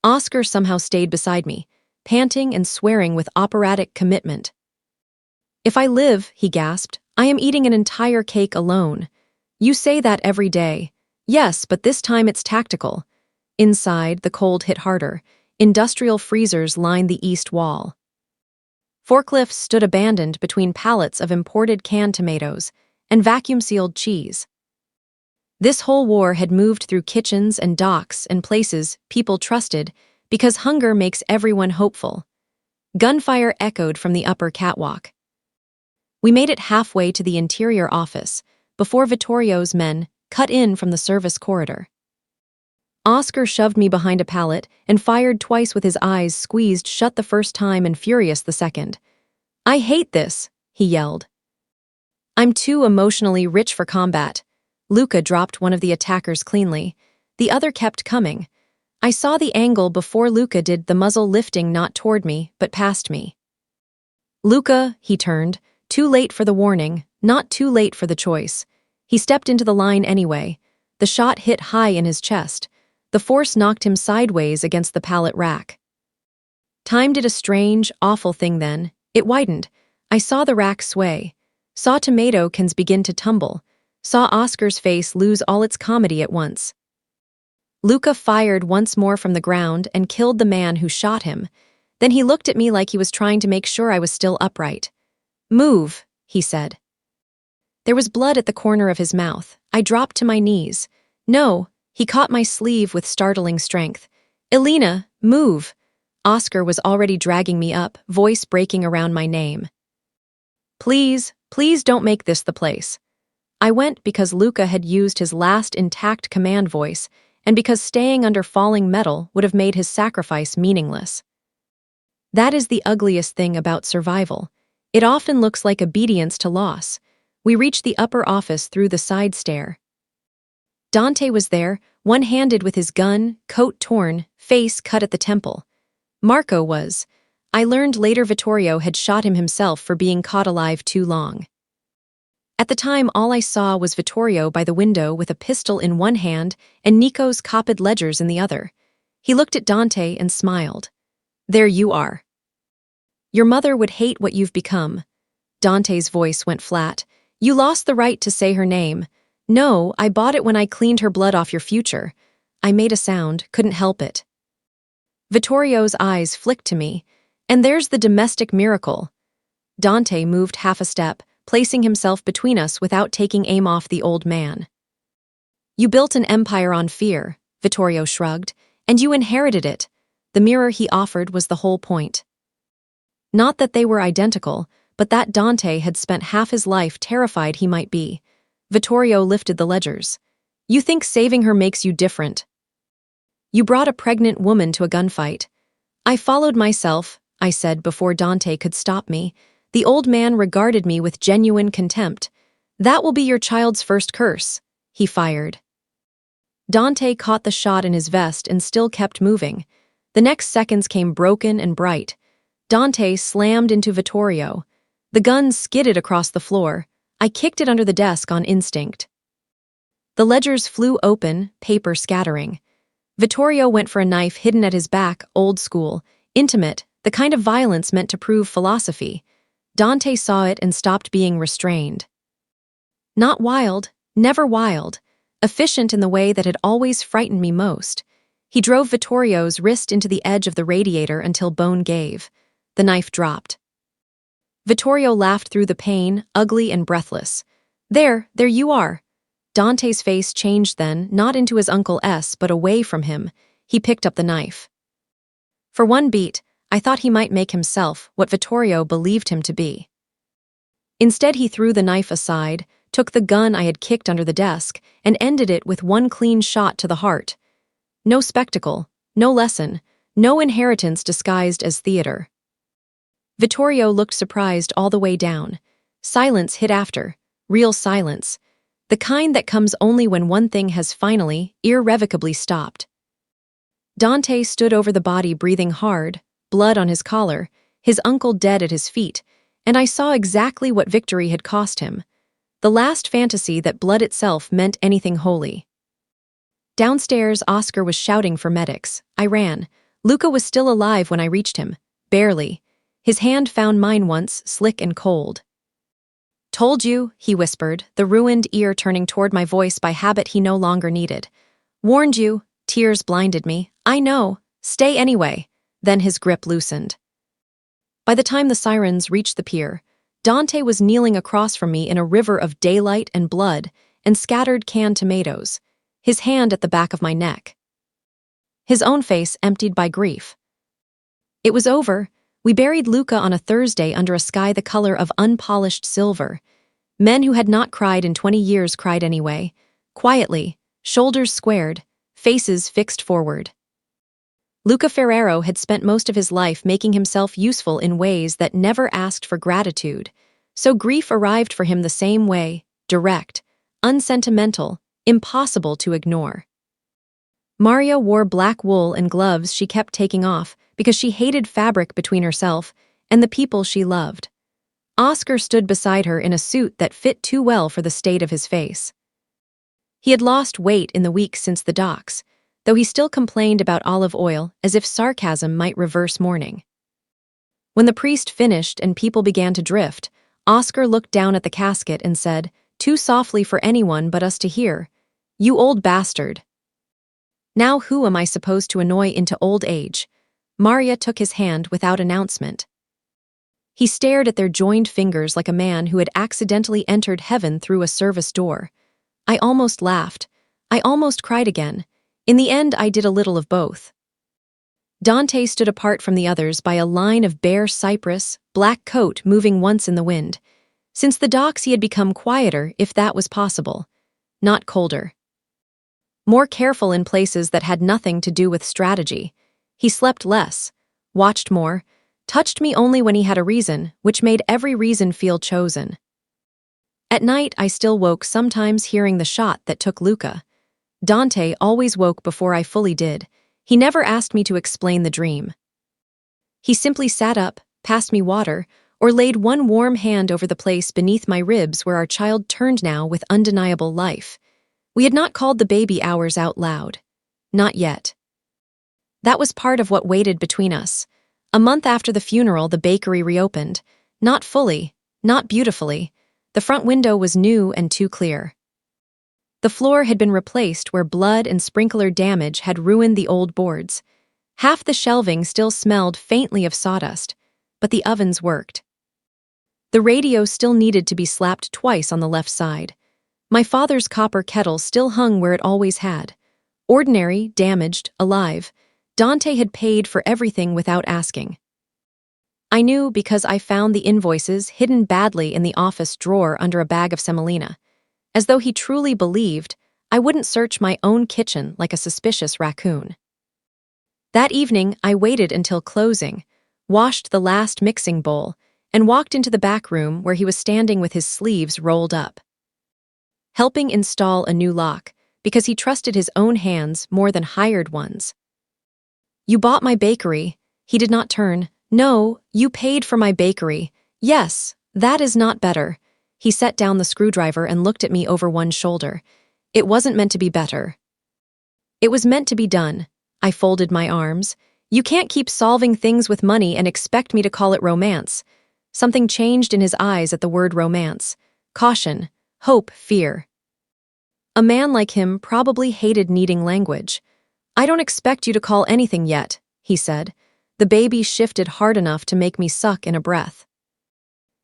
Oscar somehow stayed beside me, panting and swearing with operatic commitment. If I live, he gasped, I am eating an entire cake alone. You say that every day. Yes, but this time it's tactical. Inside, the cold hit harder. Industrial freezers lined the east wall. Forklifts stood abandoned between pallets of imported canned tomatoes and vacuum-sealed cheese. This whole war had moved through kitchens and docks and places people trusted because hunger makes everyone hopeful. Gunfire echoed from the upper catwalk. We made it halfway to the interior office before Vittorio's men cut in from the service corridor. Oscar shoved me behind a pallet and fired twice with his eyes squeezed shut the first time and furious the second. "I hate this," he yelled. "I'm too emotionally rich for combat." Luca dropped one of the attackers cleanly. The other kept coming. I saw the angle before Luca did, the muzzle lifting not toward me, but past me. "Luca," he turned, too late for the warning, not too late for the choice. He stepped into the line anyway. The shot hit high in his chest. The force knocked him sideways against the pallet rack. Time did a strange, awful thing then. It widened. I saw the rack sway. Saw tomato cans begin to tumble. Saw Oscar's face lose all its comedy at once. Luca fired once more from the ground and killed the man who shot him. Then he looked at me like he was trying to make sure I was still upright. "Move," he said. There was blood at the corner of his mouth. I dropped to my knees. "No." He caught my sleeve with startling strength. "Elena, move." Oscar was already dragging me up, voice breaking around my name. "Please, please don't make this the place." I went because Luca had used his last intact command voice, and because staying under falling metal would have made his sacrifice meaningless. That is the ugliest thing about survival. It often looks like obedience to loss. We reached the upper office through the side stair. Dante was there, one-handed with his gun, coat torn, face cut at the temple. Marco was. I learned later Vittorio had shot him himself for being caught alive too long. At the time, all I saw was Vittorio by the window with a pistol in one hand and Nico's copied ledgers in the other. He looked at Dante and smiled. "There you are. Your mother would hate what you've become." Dante's voice went flat. "You lost the right to say her name." "No, I bought it when I cleaned her blood off your future." I made a sound, couldn't help it. Vittorio's eyes flicked to me. "And there's the domestic miracle." Dante moved half a step, placing himself between us without taking aim off the old man. "You built an empire on fear," Vittorio shrugged, "and you inherited it." The mirror he offered was the whole point. Not that they were identical, but that Dante had spent half his life terrified he might be. Vittorio lifted the ledgers. "You think saving her makes you different. You brought a pregnant woman to a gunfight." "I followed myself," I said before Dante could stop me. The old man regarded me with genuine contempt. "That will be your child's first curse," he fired. Dante caught the shot in his vest and still kept moving. The next seconds came broken and bright. Dante slammed into Vittorio. The gun skidded across the floor. I kicked it under the desk on instinct. The ledgers flew open, paper scattering. Vittorio went for a knife hidden at his back, old school, intimate, the kind of violence meant to prove philosophy. Dante saw it and stopped being restrained. Not wild, never wild, efficient in the way that had always frightened me most. He drove Vittorio's wrist into the edge of the radiator until bone gave. The knife dropped. Vittorio laughed through the pain, ugly and breathless. There you are." Dante's face changed then, not into his Uncle S, but away from him. He picked up the knife. For one beat, I thought he might make himself what Vittorio believed him to be. Instead, he threw the knife aside, took the gun I had kicked under the desk, and ended it with one clean shot to the heart. No spectacle, no lesson, no inheritance disguised as theater. Vittorio looked surprised all the way down. Silence hit after, real silence. The kind that comes only when one thing has finally, irrevocably stopped. Dante stood over the body breathing hard, blood on his collar, his uncle dead at his feet, and I saw exactly what victory had cost him. The last fantasy that blood itself meant anything holy. Downstairs, Oscar was shouting for medics. I ran. Luca was still alive when I reached him. Barely. His hand found mine once, slick and cold. "Told you," he whispered, the ruined ear turning toward my voice by habit he no longer needed. "Warned you." Tears blinded me. I know. Stay anyway. Then his grip loosened. By the time the sirens reached the pier, Dante was kneeling across from me in a river of daylight and blood and scattered canned tomatoes, his hand at the back of my neck. His own face emptied by grief. It was over. We buried Luca on a Thursday under a sky the color of unpolished silver. Men who had not cried in 20 years cried anyway, quietly, shoulders squared, faces fixed forward. Luca Ferrero had spent most of his life making himself useful in ways that never asked for gratitude, so grief arrived for him the same way, direct, unsentimental, impossible to ignore. Maria wore black wool and gloves she kept taking off because she hated fabric between herself and the people she loved. Oscar stood beside her in a suit that fit too well for the state of his face. He had lost weight in the weeks since the docks, though he still complained about olive oil as if sarcasm might reverse mourning. When the priest finished and people began to drift, Oscar looked down at the casket and said, too softly for anyone but us to hear, "You old bastard." Now who am I supposed to annoy into old age? Maria took his hand without announcement. He stared at their joined fingers like a man who had accidentally entered heaven through a service door. I almost laughed. I almost cried again. In the end, I did a little of both. Dante stood apart from the others by a line of bare cypress, black coat moving once in the wind. Since the docks he had become quieter, if that was possible. Not colder. More careful in places that had nothing to do with strategy. He slept less, watched more, touched me only when he had a reason, which made every reason feel chosen. At night, I still woke, sometimes hearing the shot that took Luca. Dante always woke before I fully did. He never asked me to explain the dream. He simply sat up, passed me water, or laid one warm hand over the place beneath my ribs where our child turned now with undeniable life. We had not called the baby hours out loud. Not yet. That was part of what waited between us. A month after the funeral, the bakery reopened. Not fully, not beautifully. The front window was new and too clear. The floor had been replaced where blood and sprinkler damage had ruined the old boards. Half the shelving still smelled faintly of sawdust, but the ovens worked. The radio still needed to be slapped twice on the left side. My father's copper kettle still hung where it always had. Ordinary, damaged, alive. Dante had paid for everything without asking. I knew because I found the invoices hidden badly in the office drawer under a bag of semolina. As though he truly believed I wouldn't search my own kitchen like a suspicious raccoon. That evening, I waited until closing, washed the last mixing bowl, and walked into the back room where he was standing with his sleeves rolled up. Helping install a new lock, because he trusted his own hands more than hired ones. "You bought my bakery." He did not turn. "No, you paid for my bakery." "Yes, that is not better." He set down the screwdriver and looked at me over one shoulder. "It wasn't meant to be better. It was meant to be done." I folded my arms. "You can't keep solving things with money and expect me to call it romance." Something changed in his eyes at the word romance. Caution, hope, fear. A man like him probably hated needing language. "I don't expect you to call anything yet," he said. The baby shifted hard enough to make me suck in a breath.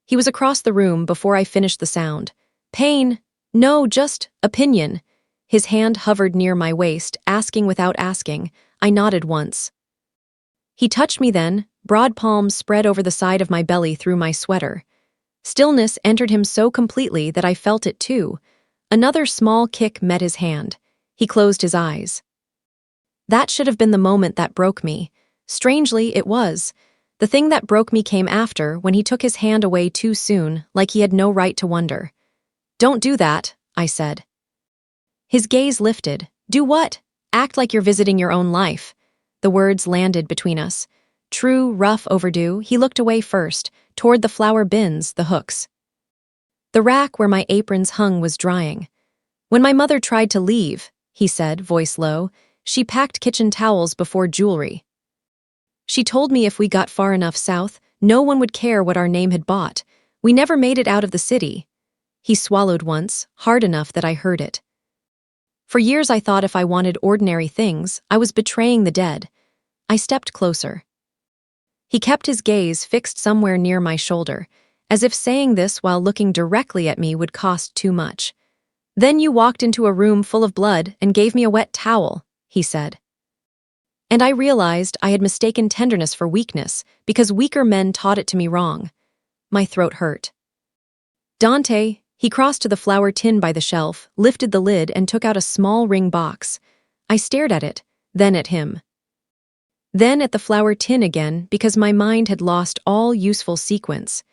He was across the room before I finished the sound. "Pain? No, just opinion." His hand hovered near my waist, asking without asking. I nodded once. He touched me then, broad palms spread over the side of my belly through my sweater. Stillness entered him so completely that I felt it too. Another small kick met his hand. He closed his eyes. That should have been the moment that broke me. Strangely, it was. The thing that broke me came after, when he took his hand away too soon, like he had no right to wonder. "Don't do that," I said. His gaze lifted. "Do what? Act like you're visiting your own life." The words landed between us. True, rough, overdue. He looked away first, toward the flour bins, the hooks. The rack where my aprons hung was drying. "When my mother tried to leave," he said, voice low, "she packed kitchen towels before jewelry. She told me if we got far enough south, no one would care what our name had bought. We never made it out of the city." He swallowed once, hard enough that I heard it. For years I thought if I wanted ordinary things, I was betraying the dead. I stepped closer. He kept his gaze fixed somewhere near my shoulder, as if saying this while looking directly at me would cost too much. "Then you walked into a room full of blood and gave me a wet towel," he said. And I realized I had mistaken tenderness for weakness because weaker men taught it to me wrong. My throat hurt. "Dante," he crossed to the flour tin by the shelf, lifted the lid, and took out a small ring box. I stared at it, then at him. Then at the flour tin again because my mind had lost all useful sequence.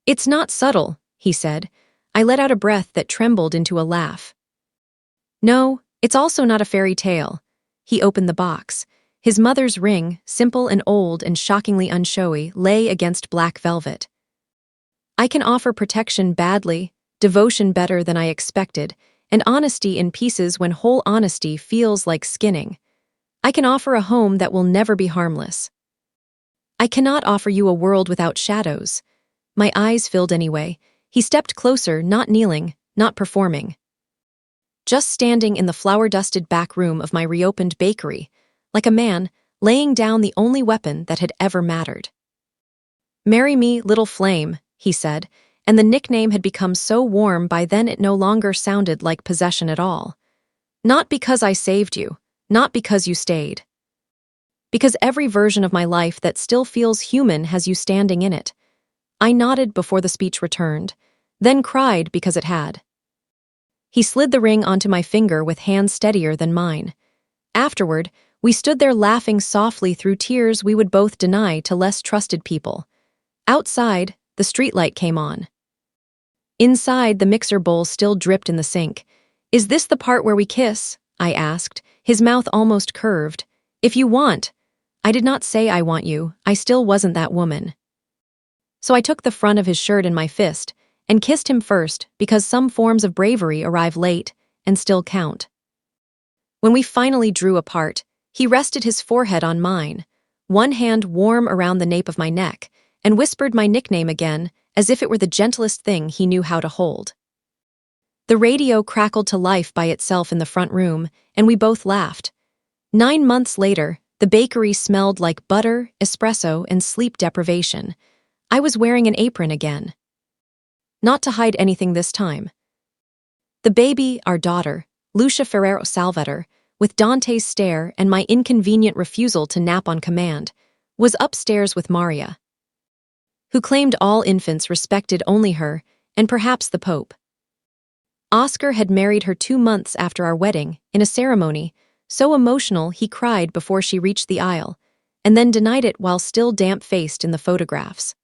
"It's not subtle," he said. I let out a breath that trembled into a laugh. "No, it's also not a fairy tale." He opened the box. His mother's ring, simple and old and shockingly unshowy, lay against black velvet. "I can offer protection badly, devotion better than I expected, and honesty in pieces when whole honesty feels like skinning. I can offer a home that will never be harmless. I cannot offer you a world without shadows." My eyes filled anyway. He stepped closer, not kneeling, not performing. Just standing in the flour-dusted back room of my reopened bakery, like a man, laying down the only weapon that had ever mattered. "Marry me, little flame," he said, and the nickname had become so warm by then it no longer sounded like possession at all. "Not because I saved you, not because you stayed. Because every version of my life that still feels human has you standing in it." I nodded before the speech returned, then cried because it had. He slid the ring onto my finger with hands steadier than mine. Afterward, we stood there laughing softly through tears we would both deny to less trusted people. Outside, the streetlight came on. Inside, the mixer bowl still dripped in the sink. "Is this the part where we kiss?" I asked, his mouth almost curved. "If you want." I did not say I want you. I still wasn't that woman. So I took the front of his shirt in my fist and kissed him first because some forms of bravery arrive late and still count. When we finally drew apart, he rested his forehead on mine, one hand warm around the nape of my neck, and whispered my nickname again as if it were the gentlest thing he knew how to hold. The radio crackled to life by itself in the front room, and we both laughed. 9 months later, the bakery smelled like butter, espresso, and sleep deprivation. I was wearing an apron again. Not to hide anything this time. The baby, our daughter, Lucia Ferrero Salvator, with Dante's stare and my inconvenient refusal to nap on command, was upstairs with Maria, who claimed all infants respected only her, and perhaps the Pope. Oscar had married her 2 months after our wedding, in a ceremony so emotional he cried before she reached the aisle, and then denied it while still damp-faced in the photographs.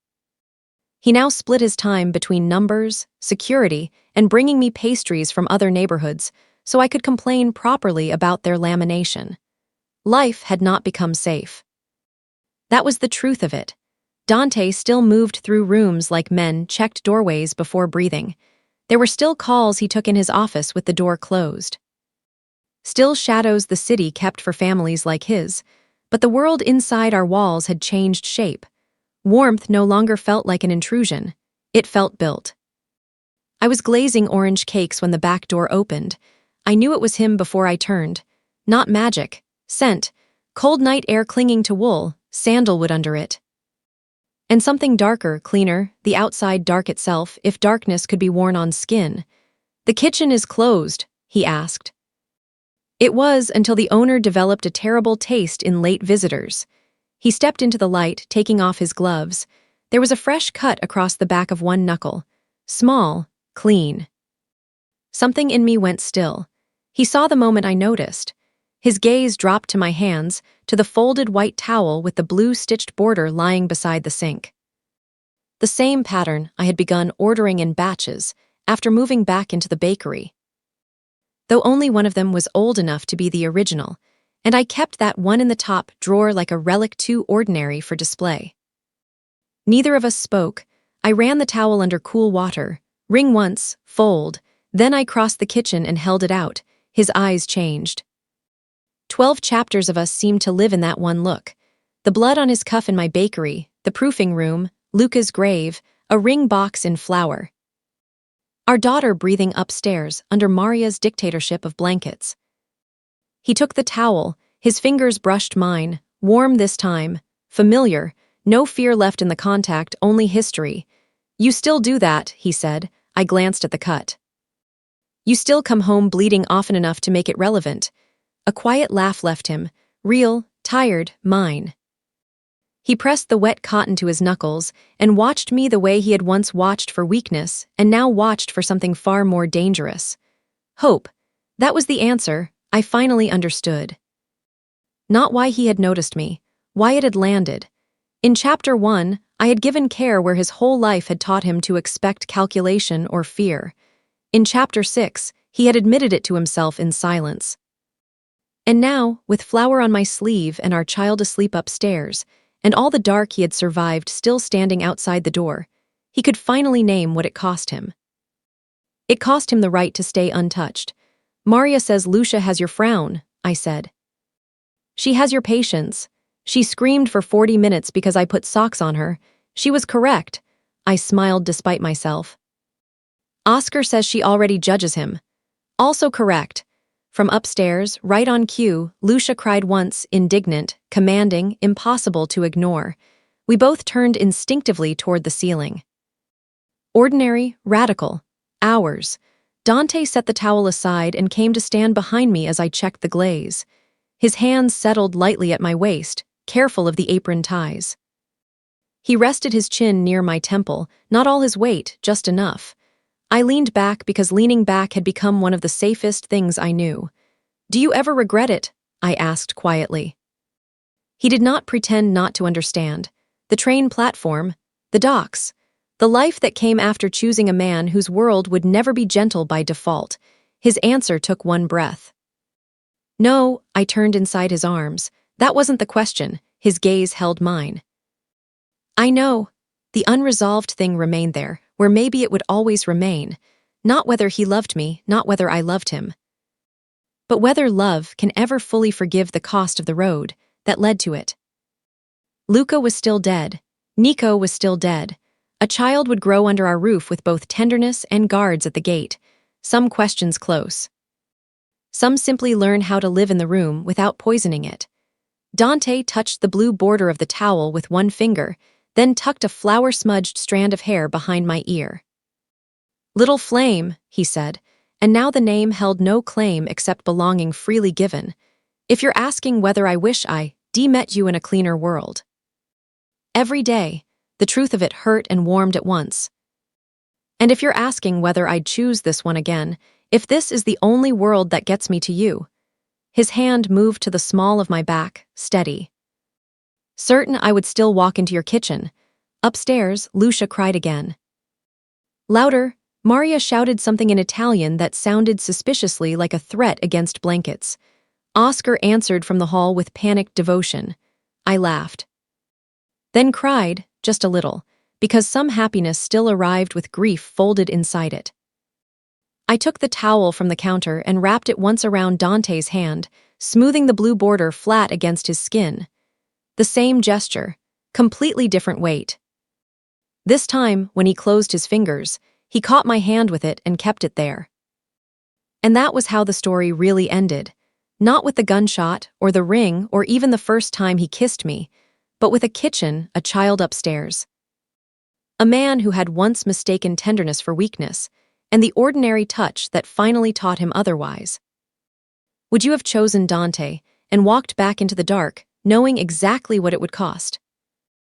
He now split his time between numbers, security, and bringing me pastries from other neighborhoods so I could complain properly about their lamination. Life had not become safe. That was the truth of it. Dante still moved through rooms like men checked doorways before breathing. There were still calls he took in his office with the door closed. Still shadows the city kept for families like his, but the world inside our walls had changed shape. Warmth no longer felt like an intrusion. It felt built. I was glazing orange cakes when the back door opened. I knew it was him before I turned. Not magic. Scent. Cold night air clinging to wool, sandalwood under it. And something darker, cleaner, the outside dark itself, if darkness could be worn on skin. "The kitchen is closed," he asked. It was until the owner developed a terrible taste in late visitors. He stepped into the light, taking off his gloves. There was a fresh cut across the back of one knuckle. Small, clean. Something in me went still. He saw the moment I noticed. His gaze dropped to my hands, to the folded white towel with the blue stitched border lying beside the sink. The same pattern I had begun ordering in batches after moving back into the bakery. Though only one of them was old enough to be the original, and I kept that one in the top drawer like a relic too ordinary for display. Neither of us spoke. I ran the towel under cool water, wring once, fold, then I crossed the kitchen and held it out. His eyes changed. 12 chapters of us seemed to live in that one look. The blood on his cuff in my bakery, the proofing room, Luca's grave, a ring box in flour. Our daughter breathing upstairs under Maria's dictatorship of blankets. He took the towel, his fingers brushed mine, warm this time, familiar, no fear left in the contact, only history. "You still do that," he said. I glanced at the cut. "You still come home bleeding often enough to make it relevant." A quiet laugh left him, real, tired, mine. He pressed the wet cotton to his knuckles and watched me the way he had once watched for weakness and now watched for something far more dangerous. Hope. That was the answer. I finally understood. Not why he had noticed me, why it had landed. In Chapter 1, I had given care where his whole life had taught him to expect calculation or fear. In Chapter 6, he had admitted it to himself in silence. And now, with flour on my sleeve and our child asleep upstairs, and all the dark he had survived still standing outside the door, he could finally name what it cost him. It cost him the right to stay untouched. "Maria says Lucia has your frown," I said. "She has your patience. She screamed for 40 minutes because I put socks on her. She was correct." I smiled despite myself. "Oscar says she already judges him." Also correct. From upstairs, right on cue, Lucia cried once, indignant, commanding, impossible to ignore. We both turned instinctively toward the ceiling. Ordinary, radical. Ours. Dante set the towel aside and came to stand behind me as I checked the glaze. His hands settled lightly at my waist, careful of the apron ties. He rested his chin near my temple, not all his weight, just enough. I leaned back because leaning back had become one of the safest things I knew. "Do you ever regret it?" I asked quietly. He did not pretend not to understand. The train platform, the docks, the life that came after choosing a man whose world would never be gentle by default. His answer took one breath. "No," I turned inside his arms. That wasn't the question. His gaze held mine. "I know." The unresolved thing remained there, where maybe it would always remain. Not whether he loved me, not whether I loved him. But whether love can ever fully forgive the cost of the road that led to it. Luca was still dead. Nico was still dead. A child would grow under our roof with both tenderness and guards at the gate. Some questions close. Some simply learn how to live in the room without poisoning it. Dante touched the blue border of the towel with one finger, then tucked a flour-smudged strand of hair behind my ear. "Little Flame," he said, and now the name held no claim except belonging freely given. "If you're asking whether I wish I met you in a cleaner world." Every day, the truth of it hurt and warmed at once. And if you're asking whether I'd choose this one again, if this is the only world that gets me to you. His hand moved to the small of my back, steady. "Certain I would still walk into your kitchen." Upstairs, Lucia cried again. Louder, Maria shouted something in Italian that sounded suspiciously like a threat against blankets. Oscar answered from the hall with panicked devotion. I laughed. Then cried, just a little, because some happiness still arrived with grief folded inside it. I took the towel from the counter and wrapped it once around Dante's hand, smoothing the blue border flat against his skin. The same gesture, completely different weight. This time, when he closed his fingers, he caught my hand with it and kept it there. And that was how the story really ended. Not with the gunshot, or the ring, or even the first time he kissed me, but with a kitchen, a child upstairs. A man who had once mistaken tenderness for weakness, and the ordinary touch that finally taught him otherwise. Would you have chosen Dante and walked back into the dark, knowing exactly what it would cost?